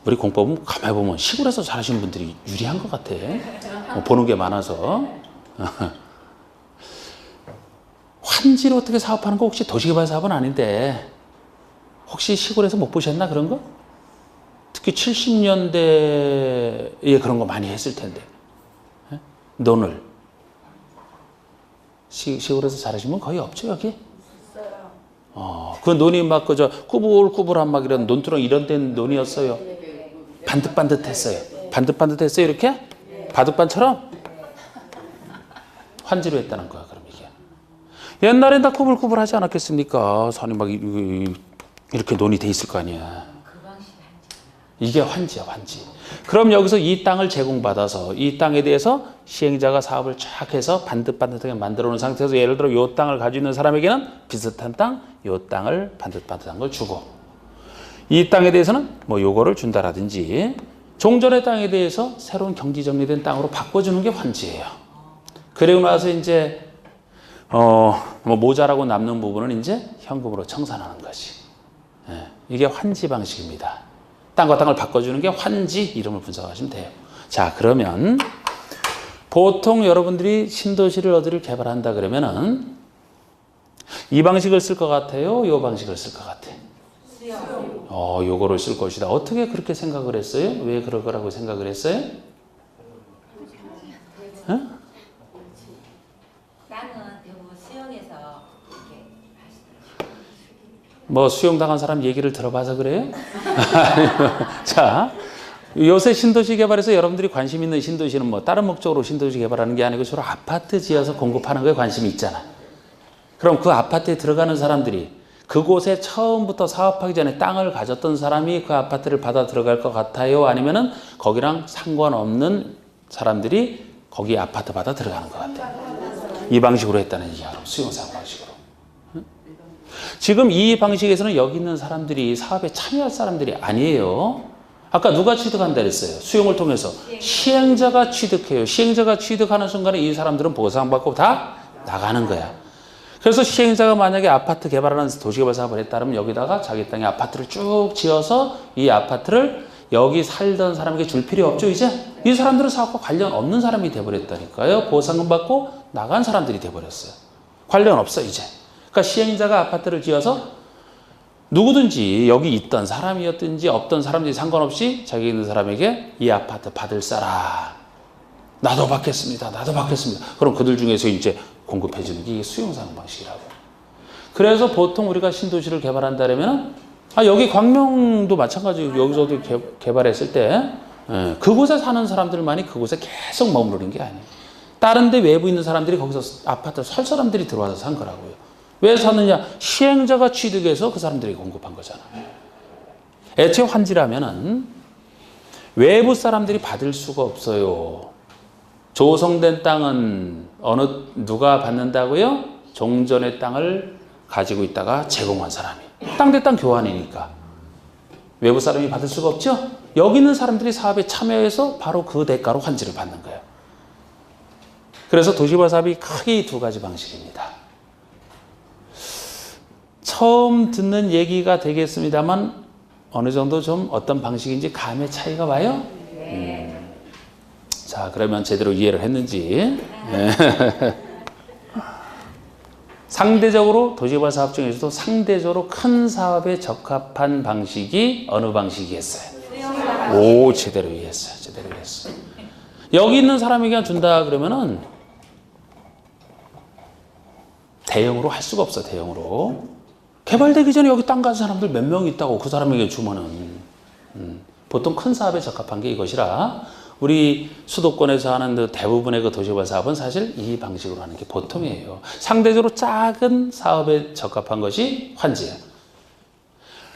우리 공법은 가만히 보면 시골에서 자라신 분들이 유리한 것 같아. 보는 게 많아서. 환지로 어떻게 사업하는 거 혹시 도시개발 사업은 아닌데 혹시 시골에서 못 보셨나 그런 거? 특히 70년대에 그런 거 많이 했을 텐데. 논을. 시골에서 자라시면 거의 없죠 여기? 그 논이 막 그저 꾸불꾸불한 막 이런 논두렁 이런 된 논이었어요. 반듯반듯했어요. 반듯반듯했어요 이렇게? 바둑반처럼? 환지로 했다는 거야 그럼 이게. 옛날엔 다 꾸불꾸불하지 않았겠습니까? 산이 막 이렇게 논이 돼 있을 거 아니야. 이게 환지야 환지. 그럼 여기서 이 땅을 제공받아서 이 땅에 대해서 시행자가 사업을 쫙 해서 반듯반듯하게 만들어 놓은 상태에서 예를 들어 이 땅을 가지고 있는 사람에게는 비슷한 땅, 이 땅을 반듯반듯한 걸 주고 이 땅에 대해서는 뭐 요거를 준다라든지 종전의 땅에 대해서 새로운 경지 정리된 땅으로 바꿔주는 게 환지예요. 그리고 나서 이제 뭐 모자라고 남는 부분은 이제 현금으로 청산하는 것이. 이게 환지 방식입니다. 땅과 땅을 바꿔주는 게 환지 이름을 분석하시면 돼요. 자 그러면 보통 여러분들이 신도시를 어디를 개발한다 그러면은 이 방식을 쓸 것 같아요? 이 방식을 쓸 것 같아요? 요거를 쓸 것이다. 어떻게 그렇게 생각을 했어요? 왜 그럴 거라고 생각을 했어요? 땅은 대부분 수용해서 이렇게 하시더라고요. 뭐 수용당한 사람 얘기를 들어봐서 그래요? 자, 요새 신도시 개발에서 여러분들이 관심 있는 신도시는 뭐 다른 목적으로 신도시 개발하는 게 아니고 주로 아파트 지어서 공급하는 거에 관심이 있잖아. 그럼 그 아파트에 들어가는 사람들이 그곳에 처음부터 사업하기 전에 땅을 가졌던 사람이 그 아파트를 받아 들어갈 것 같아요? 아니면은 거기랑 상관없는 사람들이 거기 아파트 받아 들어가는 것 같아요? 이 방식으로 했다는 얘기야. 수용사업 방식으로. 지금 이 방식에서는 여기 있는 사람들이 사업에 참여할 사람들이 아니에요. 아까 누가 취득한다 그랬어요? 수용을 통해서. 시행자가 취득해요. 시행자가 취득하는 순간에 이 사람들은 보상받고 다 나가는 거야. 그래서 시행자가 만약에 아파트 개발하는 도시개발 사업을 했다면 여기다가 자기 땅에 아파트를 쭉 지어서 이 아파트를 여기 살던 사람에게 줄 필요 없죠, 이제? 이 사람들은 사업과 관련 없는 사람이 돼버렸다니까요. 보상금 받고 나간 사람들이 돼버렸어요. 관련 없어, 이제. 그러니까 시행자가 아파트를 지어서 누구든지 여기 있던 사람이었든지 없던 사람들이 상관없이 자기 있는 사람에게 이 아파트 받을 사람. 나도 받겠습니다. 나도 받겠습니다. 그럼 그들 중에서 이제 공급해 주는 게 이게 수용사용 방식이라고. 그래서 보통 우리가 신도시를 개발한다면 여기 광명도 마찬가지고 여기서도 개발했을 때 그곳에 사는 사람들만이 그곳에 계속 머무르는 게 아니에요. 다른 데 외부 있는 사람들이 거기서 아파트 살 사람들이 들어와서 산 거라고요. 왜 샀느냐? 시행자가 취득해서 그 사람들이 공급한 거잖아요. 애초에 환지라면은 외부 사람들이 받을 수가 없어요. 조성된 땅은 누가 받는다고요? 종전의 땅을 가지고 있다가 제공한 사람이. 땅 대 땅 교환이니까. 외부 사람이 받을 수가 없죠? 여기 있는 사람들이 사업에 참여해서 바로 그 대가로 환지를 받는 거예요. 그래서 도시개발 사업이 크게 두 가지 방식입니다. 처음 듣는 얘기가 되겠습니다만 어느 정도 좀 어떤 방식인지 감의 차이가 와요? 자, 그러면 제대로 이해를 했는지. 상대적으로 도시개발 사업 중에서도 상대적으로 큰 사업에 적합한 방식이 어느 방식이겠어요? 오, 제대로 이해했어요. 제대로 이해했어요. 여기 있는 사람에게 준다 그러면은 대형으로 할 수가 없어, 대형으로. 개발되기 전에 여기 땅 가진 사람들 몇 명 있다고 그 사람에게 주면은. 보통 큰 사업에 적합한 게 이것이라 우리 수도권에서 하는 대부분의 그 도시개발 사업은 사실 이 방식으로 하는 게 보통이에요. 상대적으로 작은 사업에 적합한 것이 환지예요.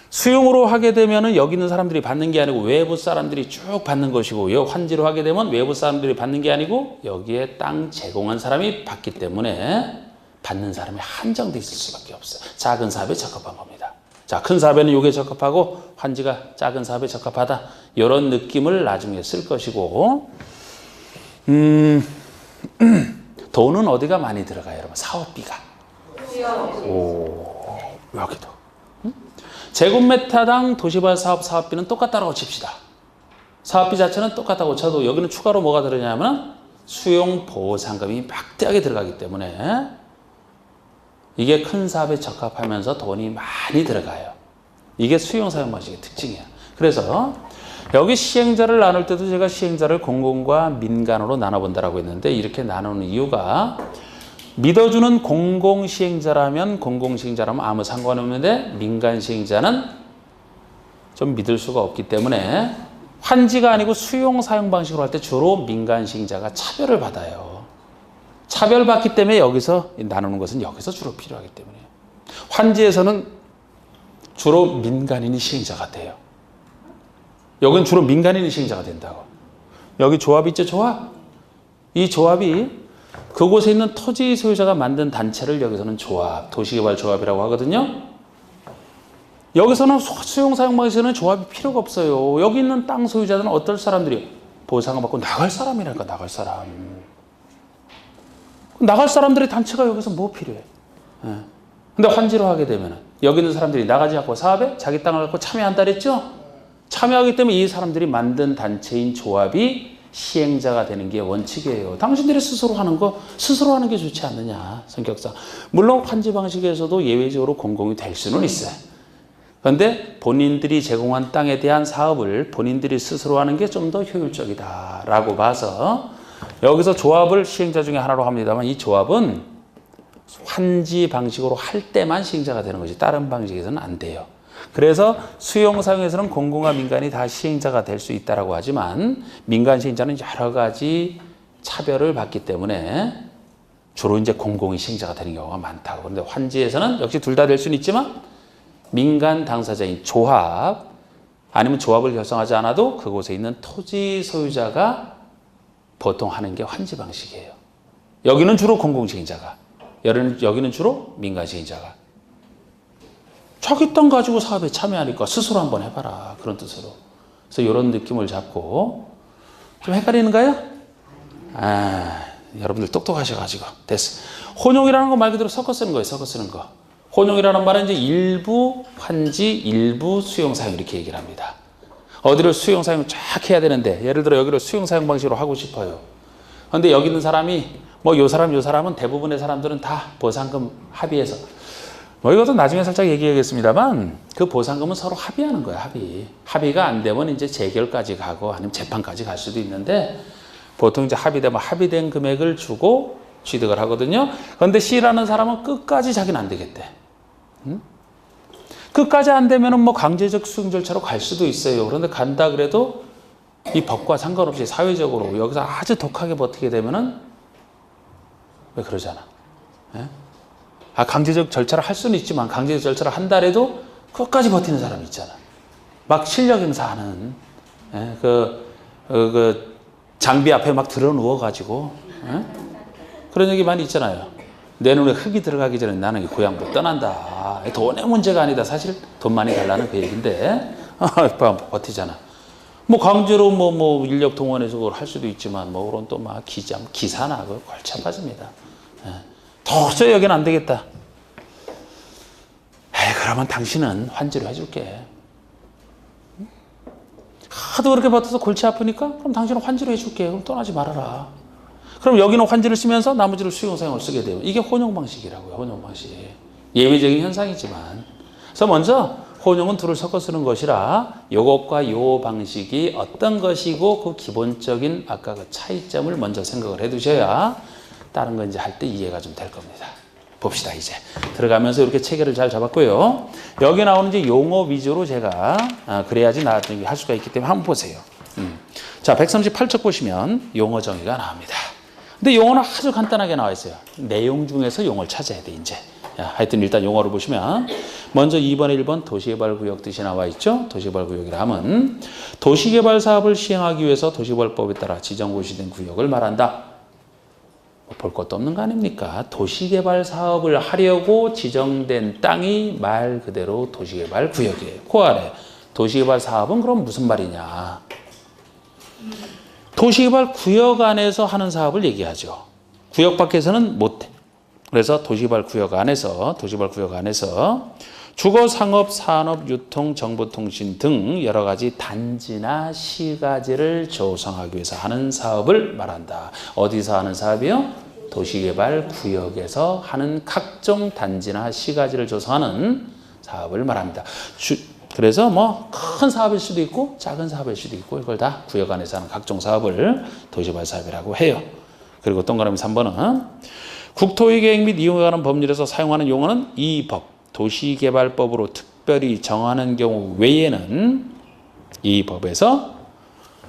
수용으로 하게 되면은 여기 있는 사람들이 받는 게 아니고 외부 사람들이 쭉 받는 것이고요. 환지로 하게 되면 외부 사람들이 받는 게 아니고 여기에 땅 제공한 사람이 받기 때문에 받는 사람이 한정돼 있을 수밖에 없어요. 작은 사업에 적합한 겁니다. 자, 큰 사업에는 이게 적합하고 환지가 작은 사업에 적합하다. 이런 느낌을 나중에 쓸 것이고 돈은 어디가 많이 들어가요, 여러분? 사업비가. 오, 여기도. 제곱미터당 도시개발 사업 사업비는 똑같다고 칩시다. 사업비 자체는 똑같다고 쳐도 여기는 추가로 뭐가 들어가냐면 수용 보상금이 막대하게 들어가기 때문에 이게 큰 사업에 적합하면서 돈이 많이 들어가요. 이게 수용 사용 방식의 특징이야. 그래서 여기 시행자를 나눌 때도 제가 시행자를 공공과 민간으로 나눠본다라고 했는데 이렇게 나누는 이유가 믿어주는 공공시행자라면 아무 상관없는데 민간시행자는 좀 믿을 수가 없기 때문에 환지가 아니고 수용 사용 방식으로 할 때 주로 민간시행자가 차별을 받아요. 차별받기 때문에 여기서 나누는 것은 여기서 주로 필요하기 때문에 환지에서는 주로 민간인이 시행자가 돼요. 여기는 주로 민간인이 시행자가 된다고. 여기 조합 있죠, 조합? 이 조합이 그곳에 있는 토지 소유자가 만든 단체를 여기서는 조합, 도시개발 조합이라고 하거든요. 여기서는 수용 사용 방식에서는 조합이 필요가 없어요. 여기 있는 땅 소유자들은 어떤 사람들이 보상을 받고 나갈 사람이라니까, 나갈 사람. 나갈 사람들의 단체가 여기서 뭐 필요해? 근데 환지로 하게 되면 여기 있는 사람들이 나가지 않고 사업에 자기 땅을 갖고 참여한다 그랬죠? 참여하기 때문에 이 사람들이 만든 단체인 조합이 시행자가 되는 게 원칙이에요. 당신들이 스스로 하는 게 좋지 않느냐, 성격상. 물론 환지 방식에서도 예외적으로 공공이 될 수는 있어요. 그런데 본인들이 제공한 땅에 대한 사업을 본인들이 스스로 하는 게 좀 더 효율적이다라고 봐서 여기서 조합을 시행자 중에 하나로 합니다만 이 조합은 환지 방식으로 할 때만 시행자가 되는 것이 다른 방식에서는 안 돼요. 그래서 수용 사용에서는 공공과 민간이 다 시행자가 될 수 있다라고 하지만 민간 시행자는 여러 가지 차별을 받기 때문에 주로 이제 공공이 시행자가 되는 경우가 많다고. 그런데 환지에서는 역시 둘 다 될 수는 있지만 민간 당사자인 조합 아니면 조합을 결성하지 않아도 그곳에 있는 토지 소유자가 보통 하는 게 환지 방식이에요. 여기는 주로 공공시행자가, 여기는 주로 민간시행자가. 자기 땅 가지고 사업에 참여하니까 스스로 한번 해봐라, 그런 뜻으로. 그래서 이런 느낌을 잡고 좀 헷갈리는가요? 여러분들 똑똑하셔가지고 됐어. 혼용이라는 거 말 그대로 섞어 쓰는 거예요. 섞어 쓰는 거. 혼용이라는 말은 이제 일부 환지, 일부 수용 사용 이렇게 얘기를 합니다. 어디를 수용 사용 쫙 해야 되는데 예를 들어 여기를 수용 사용 방식으로 하고 싶어요. 그런데 여기 있는 사람이 뭐 요 사람은 대부분의 사람들은 다 보상금 합의해서 뭐 이것도 나중에 살짝 얘기하겠습니다만 그 보상금은 서로 합의하는 거예요. 합의가 안 되면 이제 재결까지 가고 아니면 재판까지 갈 수도 있는데 보통 이제 합의되면 합의된 금액을 주고 취득을 하거든요. 그런데 C라는 사람은 끝까지 자기는 안 되겠대. 끝까지 안 되면은 뭐 강제적 수용 절차로 갈 수도 있어요. 그런데 간다 그래도 이 법과 상관없이 사회적으로 여기서 아주 독하게 버티게 되면은 왜 그러잖아. 예? 강제적 절차를 할 수는 있지만 강제적 절차를 한다 해도 끝까지 버티는 사람이 있잖아. 막 실력 행사하는 예? 그 장비 앞에 막 들어 누워가지고 예? 그런 얘기 많이 있잖아요. 내 눈에 흙이 들어가기 전에 나는 이 고향 못 떠난다. 돈의 문제가 아니다. 사실 돈 많이 달라는 그 얘기인데 버티잖아. 뭐 강제로 뭐 인력 동원해서 그걸 할 수도 있지만 뭐 그런 또 막 기사나 그걸 골치 아파집니다. 예. 도저히 여기는 안 되겠다. 그러면 당신은 환지로 해줄게. 하도 그렇게 버텨서 골치 아프니까 그럼 당신은 환지로 해줄게. 그럼 떠나지 말아라. 그럼 여기는 환지를 쓰면서 나머지를 수용사용을 쓰게 돼요. 이게 혼용 방식이라고요. 혼용 방식. 예외적인 현상이지만. 그래서 먼저 혼용은 둘을 섞어 쓰는 것이라 요것과 요 방식이 어떤 것이고 그 기본적인 아까 그 차이점을 먼저 생각을 해 두셔야 다른 거 이제 할 때 이해가 좀 될 겁니다. 봅시다. 이제 들어가면서 이렇게 체계를 잘 잡았고요. 여기 나오는 이제 용어 위주로 제가 그래야지 나중에 할 수가 있기 때문에 한번 보세요. 자, 138쪽 보시면 용어 정의가 나옵니다. 근데 용어는 아주 간단하게 나와 있어요. 내용 중에서 용어를 찾아야 돼, 이제. 하여튼 일단 용어를 보시면 먼저 2번, 1번 도시개발구역 뜻이 나와 있죠. 도시개발구역이라 하면 도시개발 사업을 시행하기 위해서 도시개발법에 따라 지정고시된 구역을 말한다. 볼 것도 없는 거 아닙니까? 도시개발 사업을 하려고 지정된 땅이 말 그대로 도시개발구역이에요. 그 아래 도시개발 사업은 그럼 무슨 말이냐? 도시개발 구역 안에서 하는 사업을 얘기하죠. 구역 밖에서는 못해. 그래서 도시개발 구역 안에서 주거, 상업, 산업, 유통, 정보통신 등 여러 가지 단지나 시가지를 조성하기 위해서 하는 사업을 말한다. 어디서 하는 사업이요? 도시개발 구역에서 하는 각종 단지나 시가지를 조성하는 사업을 말합니다. 그래서 뭐 큰 사업일 수도 있고 작은 사업일 수도 있고 이걸 다 구역 안에서 하는 각종 사업을 도시개발 사업이라고 해요. 그리고 동그라미 3번은 국토의 계획 및 이용에 관한 법률에서 사용하는 용어는 이 법, 도시개발법으로 특별히 정하는 경우 외에는 이 법에서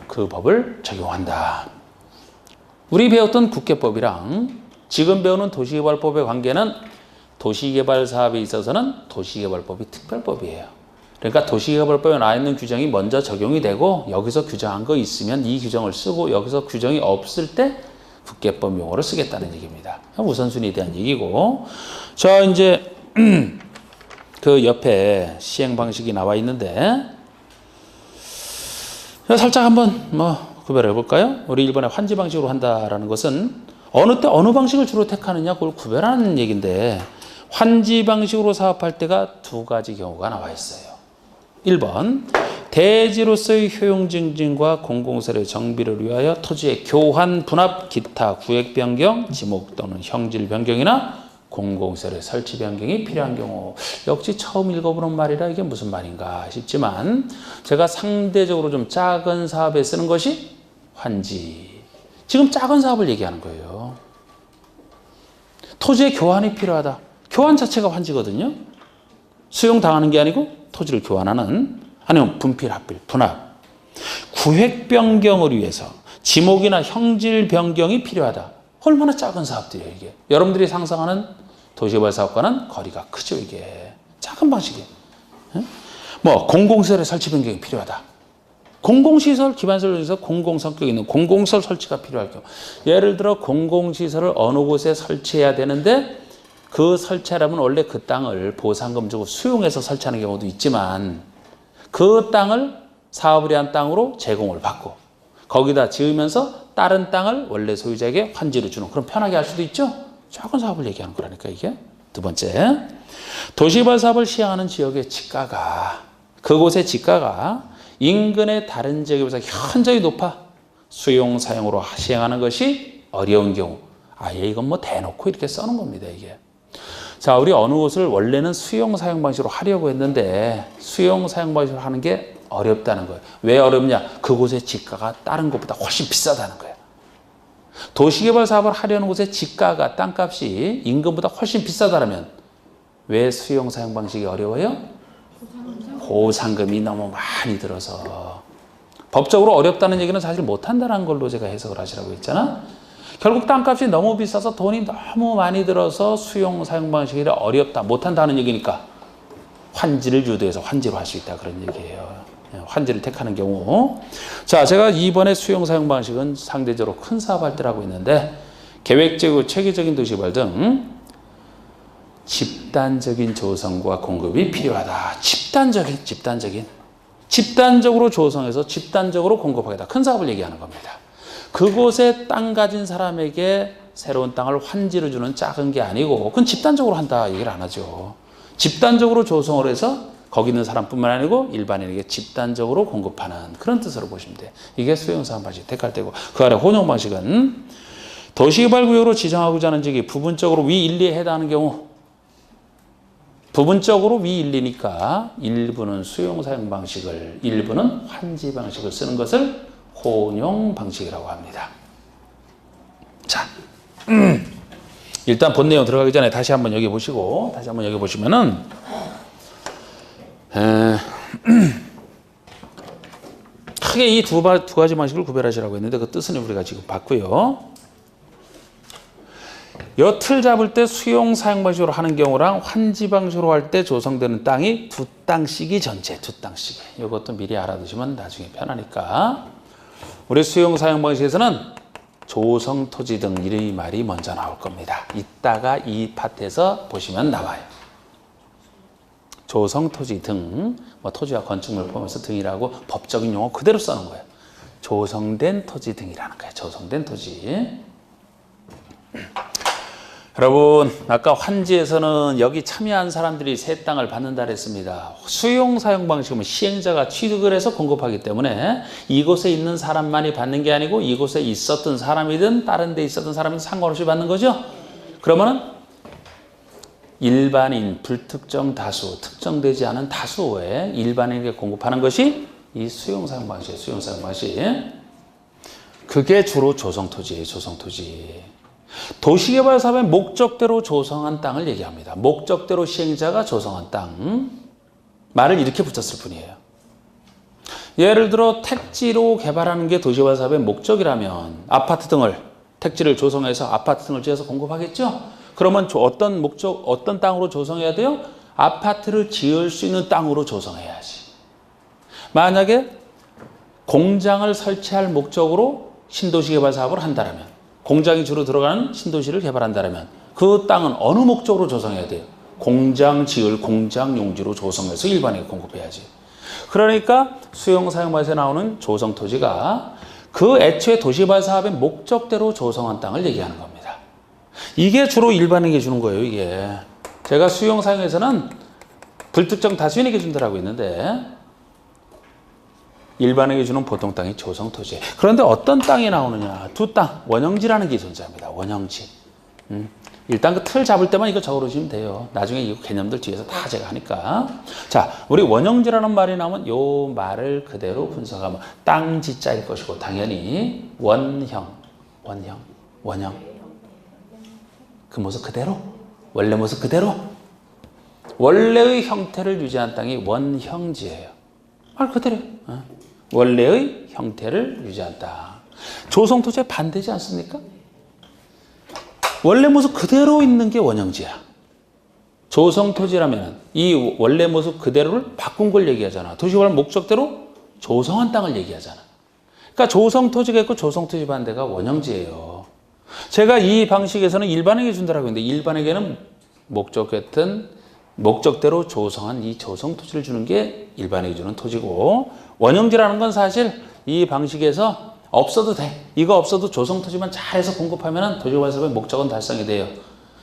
그 법을 적용한다. 우리 배웠던 국계법이랑 지금 배우는 도시개발법의 관계는 도시개발 사업에 있어서는 도시개발법이 특별법이에요. 그러니까 도시개발법에 나와 있는 규정이 먼저 적용이 되고 여기서 규정한 거 있으면 이 규정을 쓰고 여기서 규정이 없을 때 국계법 용어를 쓰겠다는 얘기입니다. 우선순위에 대한 얘기고. 자, 이제 그 옆에 시행 방식이 나와 있는데 살짝 한번 구별해 볼까요? 우리 1번에 환지 방식으로 한다라는 것은 어느 때 어느 방식을 주로 택하느냐 그걸 구별하는 얘기인데 환지 방식으로 사업할 때가 두 가지 경우가 나와 있어요. 1번 대지로서의 효용 증진과 공공세를 정비를 위하여 토지의 교환, 분합, 기타 구획 변경, 지목 또는 형질 변경이나 공공세를 설치 변경이 필요한 경우. 역시 처음 읽어보는 말이라 이게 무슨 말인가 싶지만 제가 상대적으로 좀 작은 사업에 쓰는 것이 환지. 지금 작은 사업을 얘기하는 거예요. 토지의 교환이 필요하다. 교환 자체가 환지거든요. 수용당하는 게 아니고 토지를 교환하는, 아니면 분필, 합필, 분합. 구획 변경을 위해서 지목이나 형질 변경이 필요하다. 얼마나 작은 사업들이에요, 이게. 여러분들이 상상하는 도시개발 사업과는 거리가 크죠, 이게. 작은 방식이에요. 공공시설의 설치 변경이 필요하다. 공공시설, 기반시설에서 공공성격 있는 공공시설 설치가 필요할 경우. 예를 들어 공공시설을 어느 곳에 설치해야 되는데 그 설치하려면 원래 그 땅을 보상금 주고 수용해서 설치하는 경우도 있지만 그 땅을 사업을 위한 땅으로 제공을 받고 거기다 지으면서 다른 땅을 원래 소유자에게 환지로 주는 그런 편하게 할 수도 있죠. 작은 사업을 얘기하는 거라니까 이게. 두 번째, 도시개발 사업을 시행하는 지역의 지가가 그곳의 지가가 인근의 다른 지역에 비해서 현저히 높아 수용 사용으로 시행하는 것이 어려운 경우 아예 이건 뭐 대놓고 이렇게 써놓은 겁니다 이게. 자, 우리 어느 곳을 원래는 수용 사용 방식으로 하려고 했는데 수용 사용 방식으로 하는 게 어렵다는 거예요. 왜 어렵냐? 그곳의 지가가 다른 곳보다 훨씬 비싸다는 거예요. 도시개발 사업을 하려는 곳의 지가가 땅값이 인근보다 훨씬 비싸다면 왜 수용 사용 방식이 어려워요? 보상금이 너무 많이 들어서. 법적으로 어렵다는 얘기는 사실 못한다는 걸로 제가 해석을 하시라고 했잖아. 결국 땅값이 너무 비싸서 돈이 너무 많이 들어서 수용 사용 방식이 어렵다 못한다는 얘기니까 환지를 유도해서 환지로 할 수 있다 그런 얘기예요. 환지를 택하는 경우. 자, 제가 이번에 수용 사용 방식은 상대적으로 큰 사업할 때라고 했는데 계획적이고 체계적인 도시개발 등 집단적인 조성과 공급이 필요하다. 집단적으로 조성해서 집단적으로 공급하겠다. 큰 사업을 얘기하는 겁니다. 그곳에 땅 가진 사람에게 새로운 땅을 환지로 주는 작은 게 아니고 그건 집단적으로 한다 얘기를 안 하죠. 집단적으로 조성을 해서 거기 있는 사람뿐만 아니고 일반인에게 집단적으로 공급하는 그런 뜻으로 보시면 돼요. 이게 수용사업 방식 택할 때고 그 아래 혼용 방식은 도시개발구역으로 지정하고자 하는 지역이 부분적으로 위1리에 해당하는 경우 부분적으로 위1리니까 일부는 수용사용 방식을 일부는 환지 방식을 쓰는 것을 혼용 방식이라고 합니다. 자, 일단 본 내용 들어가기 전에 다시 한번 여기 보시면은 크게 이 두 가지 방식을 구별하시라고 했는데 그 뜻은 우리가 지금 봤고요. 요 틀 잡을 때 수용 사용 방식으로 하는 경우랑 환지 방식으로 할 때 조성되는 땅이 두 땅씩이 전체 두 땅씩. 이것도 미리 알아두시면 나중에 편하니까. 우리 수용 사용 방식에서는 조성 토지 등 이 말이 먼저 나올 겁니다. 이따가 이 파트에서 보시면 나와요. 조성 토지 등, 뭐 토지와 건축물 포함해서 등이라고 법적인 용어 그대로 써놓은 거예요. 조성된 토지 등이라는 거예요. 조성된 토지. 여러분, 아까 환지에서는 여기 참여한 사람들이 새 땅을 받는다 그랬습니다. 수용 사용 방식은 시행자가 취득을 해서 공급하기 때문에 이곳에 있는 사람만이 받는 게 아니고 이곳에 있었던 사람이든 다른 데 있었던 사람이든 상관없이 받는 거죠. 그러면은 일반인, 불특정 다수, 특정되지 않은 다수의 일반인에게 공급하는 것이 이 수용 사용 방식이에요. 수용 사용 방식. 그게 주로 조성토지예요. 조성토지. 도시개발 사업의 목적대로 조성한 땅을 얘기합니다. 목적대로 시행자가 조성한 땅. 말을 이렇게 붙였을 뿐이에요. 예를 들어 택지로 개발하는 게 도시개발 사업의 목적이라면 아파트 등을 택지를 조성해서 아파트 등을 지어서 공급하겠죠. 그러면 어떤 목적, 어떤 땅으로 조성해야 돼요? 아파트를 지을 수 있는 땅으로 조성해야지. 만약에 공장을 설치할 목적으로 신도시 개발 사업을 한다면 공장이 주로 들어가는 신도시를 개발한다면 그 땅은 어느 목적으로 조성해야 돼요? 공장 지을 공장 용지로 조성해서 일반에게 공급해야지. 그러니까 수용 사용방에서 나오는 조성 토지가 그 애초에 도시개발 사업의 목적대로 조성한 땅을 얘기하는 겁니다. 이게 주로 일반에게 주는 거예요. 이게 제가 수용 사용에서는 불특정 다수인에게 준다라고 했는데 일반에게 주는 보통 땅이 조성 토지. 그런데 어떤 땅이 나오느냐? 두 땅, 원형지라는 게 존재합니다. 원형지. 일단 그 틀 잡을 때만 이거 적어놓으시면 돼요. 나중에 이 개념들 뒤에서 다 제가 하니까. 자, 우리 원형지라는 말이 나오면 요 말을 그대로 분석하면 땅지자일 것이고 당연히 원형. 그 모습 그대로, 원래 모습 그대로 원래의 형태를 유지한 땅이 원형지예요. 말 그대로. 원래의 형태를 유지한 땅. 조성토지에 반대지 않습니까? 원래 모습 그대로 있는 게 원형지야. 조성토지라면 이 원래 모습 그대로를 바꾼 걸 얘기하잖아. 도시개발 목적대로 조성한 땅을 얘기하잖아. 그러니까 조성토지가 있고 조성토지 반대가 원형지예요. 제가 이 방식에서는 일반에게 준다라고 했는데 일반에게는 목적했던 목적대로 조성한 이 조성 토지를 주는 게 일반에게 주는 토지고, 원형지라는 건 사실 이 방식에서 없어도 돼. 이거 없어도 조성 토지만 잘해서 공급하면 도시개발사업의 목적은 달성이 돼요.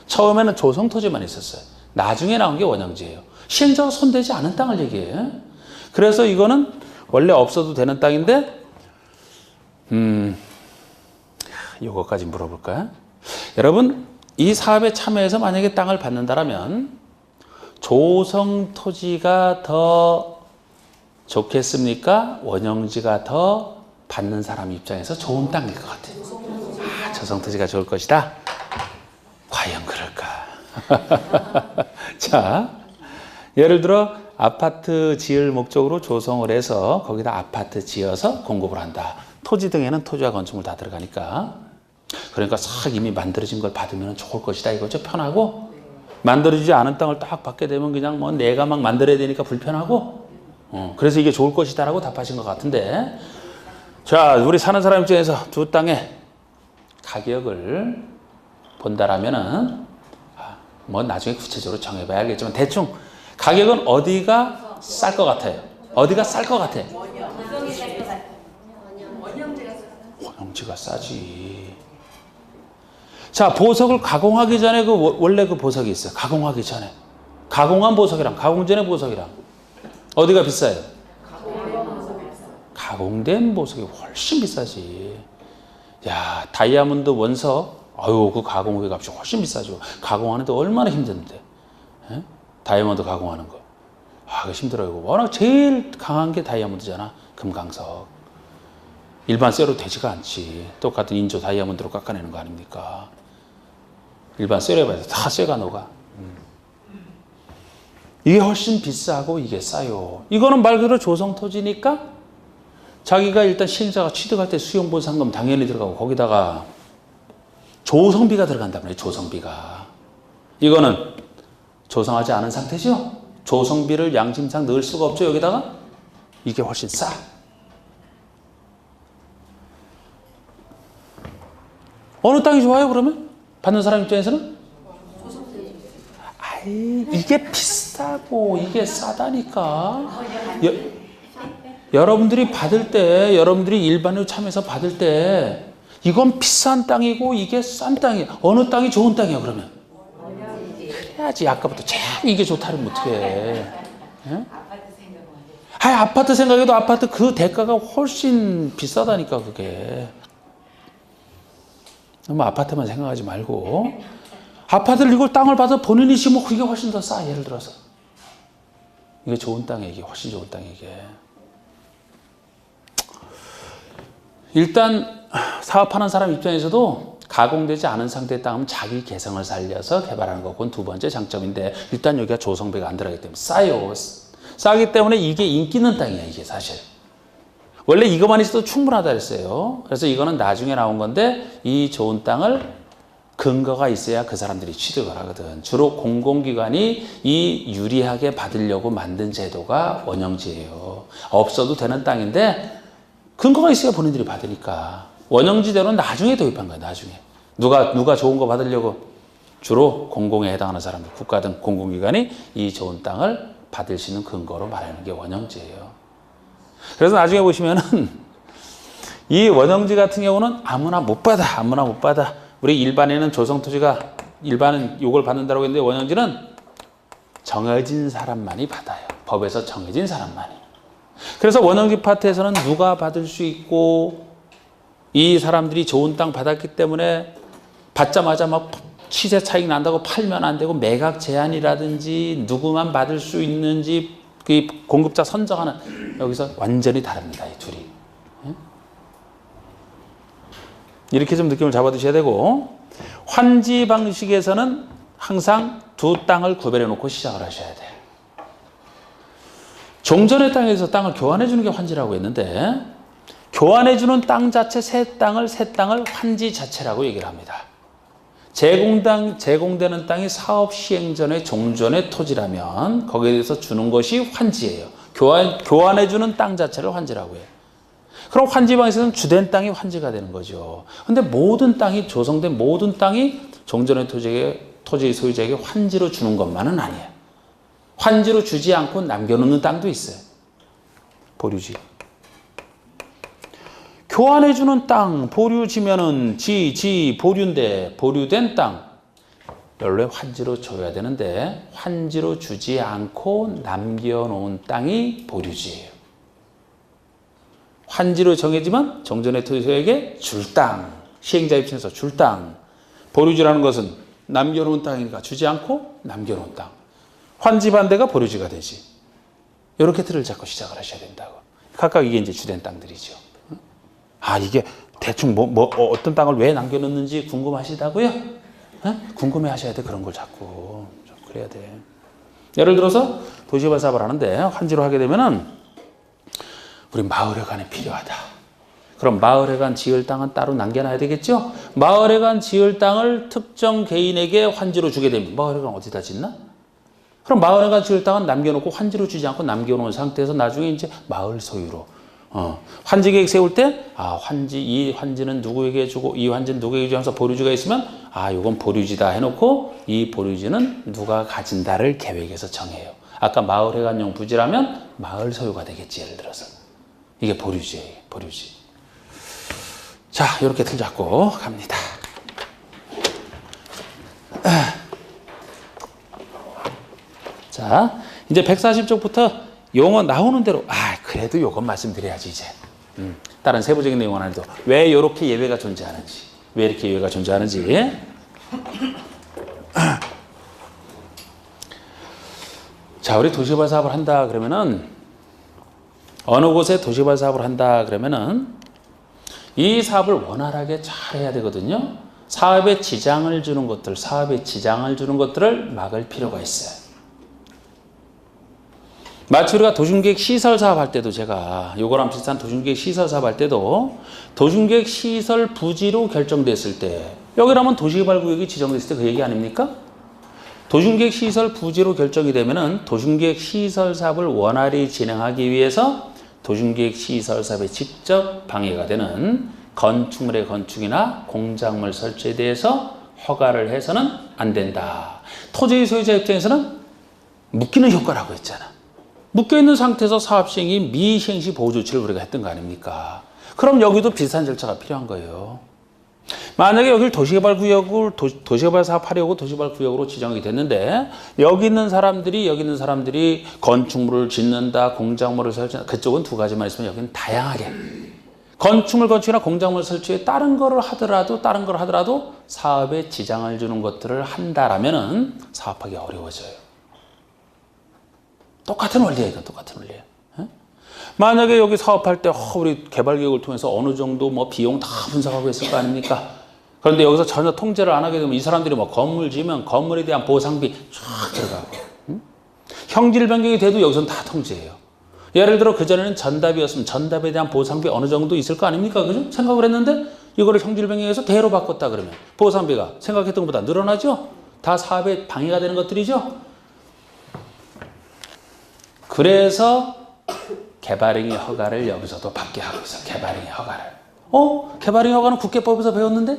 처음에는 조성 토지만 있었어요. 나중에 나온 게 원형지예요. 시행자가 손대지 않은 땅을 얘기해요. 그래서 이거는 원래 없어도 되는 땅인데, 요거까지 물어볼까요? 여러분, 이 사업에 참여해서 만약에 땅을 받는다라면 조성 토지가 더 좋겠습니까? 원형지가 더 받는 사람 입장에서 좋은 땅일 것 같아요. 조성 토지가 좋을 것이다. 과연 그럴까? 자, 예를 들어 아파트 지을 목적으로 조성을 해서 거기다 아파트 지어서 공급을 한다. 토지 등에는 토지와 건축물 다 들어가니까. 그러니까 싹 이미 만들어진 걸 받으면 좋을 것이다 이거죠. 편하고. 만들어지지 않은 땅을 딱 받게 되면 그냥 뭐 내가 막 만들어야 되니까 불편하고. 그래서 이게 좋을 것이다 라고 답하신 것 같은데, 자, 우리 사는 사람 입장에서 두 땅의 가격을 본다라면은 뭐 나중에 구체적으로 정해봐야겠지만 대충 가격은 어디가 쌀 것 같아요? 어디가 쌀 것 같아? 원형지가 싸지. 자, 보석을 가공하기 전에 원래 그 보석이 있어요. 가공하기 전에. 가공한 보석이랑 가공 전의 보석이랑 어디가 비싸요? 가공된 보석이 훨씬 비싸지. 야, 다이아몬드 원석, 아유, 그 가공의 값이 훨씬 비싸죠. 가공하는데 얼마나 힘든데. 에? 다이아몬드 가공하는 거. 아, 그거 힘들어요. 워낙 제일 강한 게 다이아몬드잖아. 금강석. 일반 쇠로 되지가 않지. 똑같은 인조 다이아몬드로 깎아내는 거 아닙니까? 일반 쇠로 해봐야 다 쇠가 녹아. 이게 훨씬 비싸고 이게 싸요. 이거는 말 그대로 조성토지니까 자기가 일단 시행자가 취득할 때 수용보상금 당연히 들어가고 거기다가 조성비가 들어간단 말이에요. 조성비가. 이거는 조성하지 않은 상태죠. 조성비를 양심상 넣을 수가 없죠. 여기다가 이게 훨씬 싸. 어느 땅이 좋아요 그러면? 받는 사람 입장에서는? 아이, 이게 비싸고 이게 싸다니까. 여러분들이 받을 때, 여러분들이 일반으로 참여해서 받을 때 이건 비싼 땅이고 이게 싼 땅이야. 어느 땅이 좋은 땅이야 그러면? 그래야지. 아까부터 자꾸 이게 좋다면 어떻게 해? 예? 아파트 생각해도 아파트 그 대가가 훨씬 비싸다니까 그게. 너무 아파트만 생각하지 말고 아파트를 이걸 땅을 받아 본인이 심으면 그게 훨씬 더 싸. 예를 들어서 이게 좋은 땅이야. 이게 훨씬 좋은 땅이야. 이게. 일단 사업하는 사람 입장에서도 가공되지 않은 상태의 땅은 자기 개성을 살려서 개발하는 거. 그건 두 번째 장점인데 일단 여기가 조성비가 안 들어가기 때문에 싸요. 싸기 때문에 이게 인기 있는 땅이야. 이게 사실. 원래 이것만 있어도 충분하다 했어요. 그래서 이거는 나중에 나온 건데 이 좋은 땅을 근거가 있어야 그 사람들이 취득을 하거든. 주로 공공기관이 이 유리하게 받으려고 만든 제도가 원형지예요. 없어도 되는 땅인데 근거가 있어야 본인들이 받으니까. 원형지대로는 나중에 도입한 거야. 나중에. 누가 좋은 거 받으려고? 주로 공공에 해당하는 사람들, 국가 등 공공기관이 이 좋은 땅을 받을 수 있는 근거로 말하는 게 원형지예요. 그래서 나중에 보시면은 이 원형지 같은 경우는 아무나 못 받아. 아무나 못 받아. 우리 일반에는 조성토지가 일반은 요걸 받는다고 했는데 원형지는 정해진 사람만이 받아요. 법에서 정해진 사람만이. 그래서 원형지 파트에서는 누가 받을 수 있고 이 사람들이 좋은 땅 받았기 때문에 받자마자 막 시세 차익 난다고 팔면 안 되고 매각 제한이라든지 누구만 받을 수 있는지 그 공급자 선정하는 여기서 완전히 다릅니다. 이 둘이. 이렇게 좀 느낌을 잡아두셔야 되고 환지 방식에서는 항상 두 땅을 구별해 놓고 시작을 하셔야 돼요. 종전의 땅에서 땅을 교환해 주는 게 환지라고 했는데 교환해 주는 땅 자체 새 땅을 환지 자체라고 얘기를 합니다. 제공되는 땅이 사업 시행 전에 종전의 토지라면 거기에 대해서 주는 것이 환지예요. 교환해 주는 땅 자체를 환지라고 해요. 그럼 환지 방식에서는 주된 땅이 환지가 되는 거죠. 근데 모든 땅이 조성된 모든 땅이 종전의 토지의 소유자에게 환지로 주는 것만은 아니에요. 환지로 주지 않고 남겨놓는 땅도 있어요. 보류지. 교환해주는 땅, 보류지면은 보류인데, 보류된 땅. 원래 환지로 줘야 되는데, 환지로 주지 않고 남겨놓은 땅이 보류지예요. 환지로 정해지면 정전의 토지소유에게 줄 땅, 시행자 입장에서 줄 땅. 보류지라는 것은 남겨놓은 땅이니까 주지 않고 남겨놓은 땅. 환지 반대가 보류지가 되지. 이렇게 틀을 잡고 시작을 하셔야 된다고. 각각 이게 이제 주된 땅들이죠. 아, 이게 대충 어떤 땅을 왜 남겨놓는지 궁금하시다고요? 궁금해 하셔야 돼. 그런 걸 자꾸. 좀 그래야 돼. 예를 들어서 도시개발 사업을 하는데 환지로 하게 되면은 우리 마을회관이 필요하다. 그럼 마을회관 지을 땅은 따로 남겨놔야 되겠죠? 마을회관 지을 땅을 특정 개인에게 환지로 주게 되면 마을회관 어디다 짓나? 그럼 마을회관 지을 땅은 남겨놓고 환지로 주지 않고 남겨놓은 상태에서 나중에 이제 마을 소유로 환지 계획 세울 때, 이 환지는 누구에게 주고, 이 환지는 누구에게 주고 하면서 보류지가 있으면, 요건 보류지다 해놓고, 이 보류지는 누가 가진다를 계획에서 정해요. 아까 마을회관용 부지라면 마을 소유가 되겠지, 예를 들어서. 이게 보류지예요, 보류지. 자, 이렇게 틀 잡고 갑니다. 자, 이제 140쪽부터 용어 나오는 대로 그래도 요건 말씀드려야지 이제. 다른 세부적인 내용은 아니도 왜 이렇게 예외가 존재하는지, 왜 이렇게 예외가 존재하는지. 자, 우리 도시개발 사업을 한다 그러면은 어느 곳에 도시개발 사업을 한다 그러면은 이 사업을 원활하게 잘 해야 되거든요. 사업에 지장을 주는 것들을 막을 필요가 있어요. 마치 우리가 도심계획 시설 사업 할 때도 제가 요거랑 비슷한 도심계획 시설 사업 할 때도 도심계획 시설 부지로 결정됐을 때 여기라면 도시개발구역이 지정됐을 때 그 얘기 아닙니까? 도심계획 시설 부지로 결정이 되면은 도심계획 시설 사업을 원활히 진행하기 위해서 도심계획 시설 사업에 직접 방해가 되는 건축물의 건축이나 공작물 설치에 대해서 허가를 해서는 안 된다. 토지 소유자 입장에서는 묶이는 효과라고 했잖아. 묶여있는 상태에서 사업 시행이 미시행 시 보호 조치를 우리가 했던 거 아닙니까? 그럼 여기도 비슷한 절차가 필요한 거예요. 만약에 여기를 도시개발 사업하려고 도시개발구역으로 지정이 됐는데 여기 있는 사람들이 건축물을 짓는다, 공작물을 설치한다. 그쪽은 두 가지만 있으면 여기는 다양하게 건축이나 공작물 설치에 다른 걸 하더라도 사업에 지장을 주는 것들을 한다라면은 사업하기 어려워져요. 똑같은 원리예요, 이건 똑같은 원리예요. 만약에 여기 사업할 때 우리 개발계획을 통해서 어느 정도 비용 다 분석하고 있을 거 아닙니까? 그런데 여기서 전혀 통제를 안 하게 되면 이 사람들이 건물 지으면 건물에 대한 보상비 쫙 들어가고, 형질 변경이 돼도 여기서는 다 통제해요. 예를 들어 그전에는 전답이었으면 전답에 대한 보상비 어느 정도 있을 거 아닙니까? 그죠? 생각을 했는데 이거를 형질 변경해서 대로 바꿨다 그러면 보상비가 생각했던 것보다 늘어나죠? 다 사업에 방해가 되는 것들이죠? 그래서 개발행위 허가를 여기서도 받게 하고 있어. 개발행위 허가를. 개발행위 허가는 국계법에서 배웠는데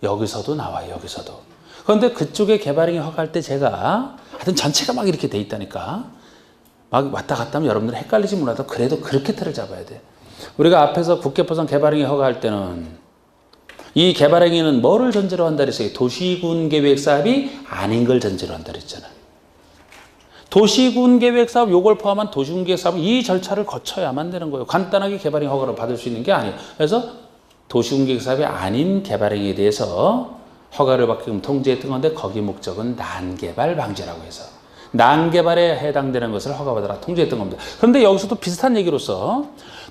여기서도 나와요. 여기서도. 그런데 그쪽에 개발행위 허가할 때 제가 하여튼 전체가 막 이렇게 돼 있다니까. 막 왔다 갔다 하면 여러분들 헷갈리지 몰라도 그래도 그렇게 틀을 잡아야 돼. 우리가 앞에서 국계법상 개발행위 허가할 때는 이 개발행위는 뭐를 전제로 한다 그랬어요? 도시군 계획 사업이 아닌 걸 전제로 한다 그랬잖아. 도시군 계획 사업, 요걸 포함한 도시군 계획 사업은 이 절차를 거쳐야만 되는 거예요. 간단하게 개발행위 허가를 받을 수 있는 게 아니에요. 그래서 도시군 계획 사업이 아닌 개발행위에 대해서 허가를 받게끔 통제했던 건데 거기 목적은 난개발 방지라고 해서 난개발에 해당되는 것을 허가받으라 통제했던 겁니다. 그런데 여기서도 비슷한 얘기로서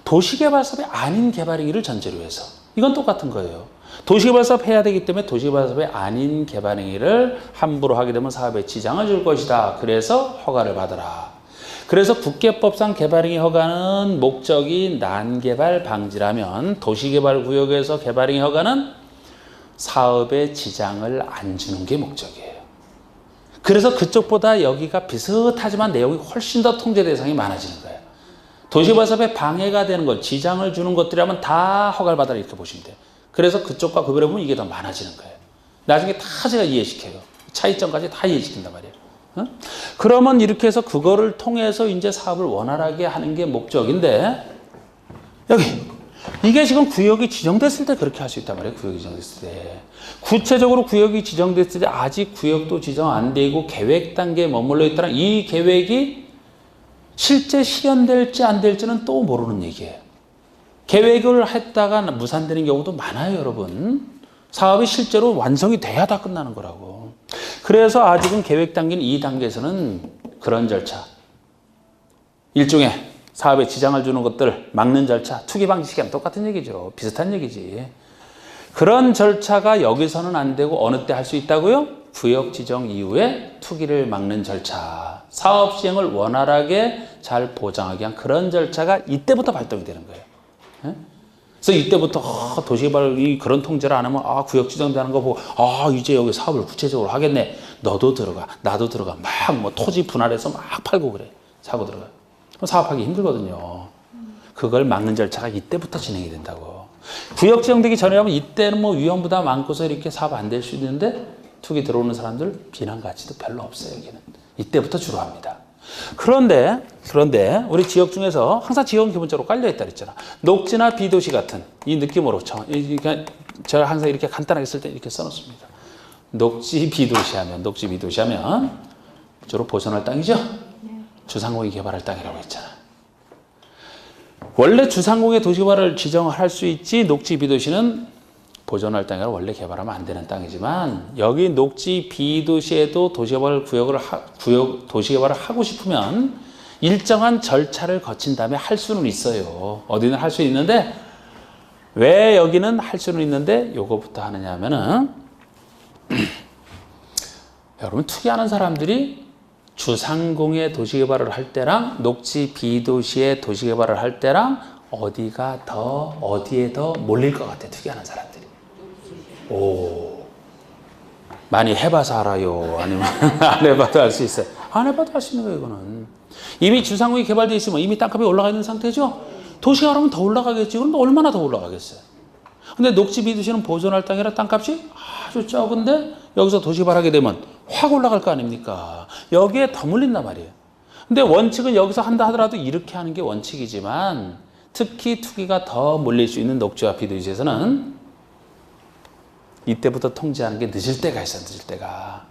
도시개발 사업이 아닌 개발행위를 전제로 해서 이건 똑같은 거예요. 도시개발 사업 해야 되기 때문에 도시개발 사업이 아닌 개발행위를 함부로 하게 되면 사업에 지장을 줄 것이다. 그래서 허가를 받으라. 그래서 국계법상 개발행위 허가는 목적이 난개발 방지라면 도시개발구역에서 개발행위 허가는 사업에 지장을 안 주는 게 목적이에요. 그래서 그쪽보다 여기가 비슷하지만 내용이 훨씬 더 통제 대상이 많아지는 거예요. 도시개발 사업에 방해가 되는 것, 지장을 주는 것들이라면 다 허가를 받아라 이렇게 보시면 돼요. 그래서 그쪽과 구별해보면 이게 더 많아지는 거예요. 나중에 다 제가 이해시켜요. 차이점까지 다 이해시킨단 말이에요. 그러면 이렇게 해서 그거를 통해서 이제 사업을 원활하게 하는 게 목적인데 여기 이게 지금 구역이 지정됐을 때 그렇게 할 수 있단 말이에요. 구역이 지정됐을 때. 구체적으로 구역이 지정됐을 때 아직 구역도 지정 안 되고 계획 단계에 머물러 있다는 이 계획이 실제 실현될지 안 될지는 또 모르는 얘기예요. 계획을 했다가 무산되는 경우도 많아요, 여러분. 사업이 실제로 완성이 돼야 다 끝나는 거라고. 그래서 아직은 계획 단계는 이 단계에서는 그런 절차, 일종의 사업에 지장을 주는 것들 막는 절차, 투기 방지 시기랑 똑같은 얘기죠. 비슷한 얘기지. 그런 절차가 여기서는 안 되고 어느 때 할 수 있다고요? 구역 지정 이후에 투기를 막는 절차, 사업 시행을 원활하게 잘 보장하기 위한 그런 절차가 이때부터 발동이 되는 거예요. 그래서 이때부터 도시개발이 그런 통제를 안 하면 구역 지정되는 거 보고 이제 여기 사업을 구체적으로 하겠네. 너도 들어가, 나도 들어가. 막 뭐 토지 분할해서 막 팔고 그래. 사고 들어가. 그럼 사업하기 힘들거든요. 그걸 막는 절차가 이때부터 진행이 된다고. 구역 지정되기 전에 하면 이때는 뭐 위험부담 많고서 이렇게 사업 안 될 수 있는데 투기 들어오는 사람들 비난 가치도 별로 없어요. 여기는. 이때부터 주로 합니다. 그런데 우리 지역 중에서 항상 지역은 기본적으로 깔려있다 그랬잖아. 녹지나 비도시 같은 이 느낌으로 제가 항상 이렇게 간단하게 쓸 때 이렇게 써놓습니다. 녹지 비도시 하면 주로 보존할 땅이죠. 주상공이 개발할 땅이라고 했잖아. 원래 주상공의 도시개발을 지정할 수 있지 녹지 비도시는 보존할 땅이라 원래 개발하면 안 되는 땅이지만 여기 녹지 비도시에도 도시개발을 하고 싶으면 일정한 절차를 거친 다음에 할 수는 있어요. 어디는 할 수 있는데 왜 여기는 할 수는 있는데 요거부터 하느냐 하면은 여러분 투기하는 사람들이 주상공의 도시개발을 할 때랑 녹지 비도시의 도시개발을 할 때랑 어디에 더 몰릴 것 같아 투기하는 사람들이. 많이 해봐서 알아요? 아니면 안 해봐도 알 수 있어요? 안 해봐도 할 수 있는 거예요, 이거는. 이미 주상공이 개발되어 있으면 이미 땅값이 올라가 있는 상태죠? 도시가 그러면 더 올라가겠지. 그럼 얼마나 더 올라가겠어요? 근데 녹지 비도시는 보존할 땅이라 땅값이 아주 적은데 여기서 도시개발하게 되면 확 올라갈 거 아닙니까? 여기에 더 물린단 말이에요. 근데 원칙은 여기서 한다 하더라도 이렇게 하는 게 원칙이지만 특히 투기가 더 몰릴 수 있는 녹지와 비도시에서는 이때부터 통제하는 게 늦을 때가 있어요. 늦을 때가.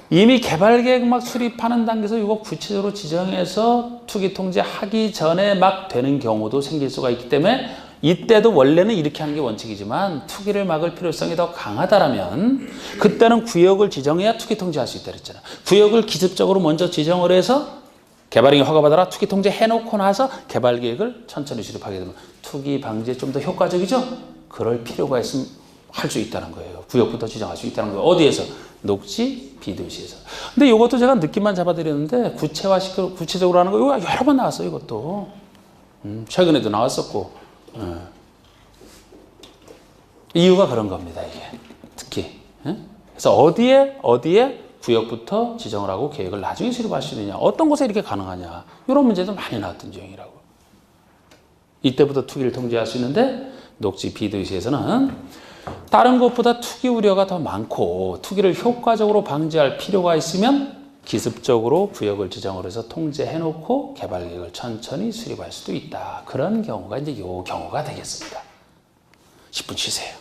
이미 개발계획 막 수립하는 단계에서 이거 구체적으로 지정해서 투기 통제하기 전에 막 되는 경우도 생길 수가 있기 때문에 이때도 원래는 이렇게 하는 게 원칙이지만 투기를 막을 필요성이 더 강하다라면 그때는 구역을 지정해야 투기 통제할 수 있다 그랬잖아. 구역을 기습적으로 먼저 지정을 해서 개발행위 허가받아라 투기 통제 해놓고 나서 개발계획을 천천히 수립하게 되면 투기 방지에 좀 더 효과적이죠? 그럴 필요가 있으면 할 수 있다는 거예요. 구역부터 지정할 수 있다는 거예요. 어디에서? 녹지, 비도시에서. 근데 이것도 제가 느낌만 잡아드렸는데 구체적으로 하는 거 이거 여러 번 나왔어요. 이것도. 최근에도 나왔었고. 이유가 그런 겁니다. 이게 특히. 그래서 어디에 구역부터 지정을 하고 계획을 나중에 수립할 수 있느냐. 어떤 곳에 이렇게 가능하냐. 이런 문제도 많이 나왔던 지형이라고. 이때부터 투기를 통제할 수 있는데 녹지, 비도시에서는 다른 것보다 투기 우려가 더 많고 투기를 효과적으로 방지할 필요가 있으면 기습적으로 구역을 지정을 해서 통제해놓고 개발계획을 천천히 수립할 수도 있다. 그런 경우가 이제 이 경우가 되겠습니다. 10분 쉬세요.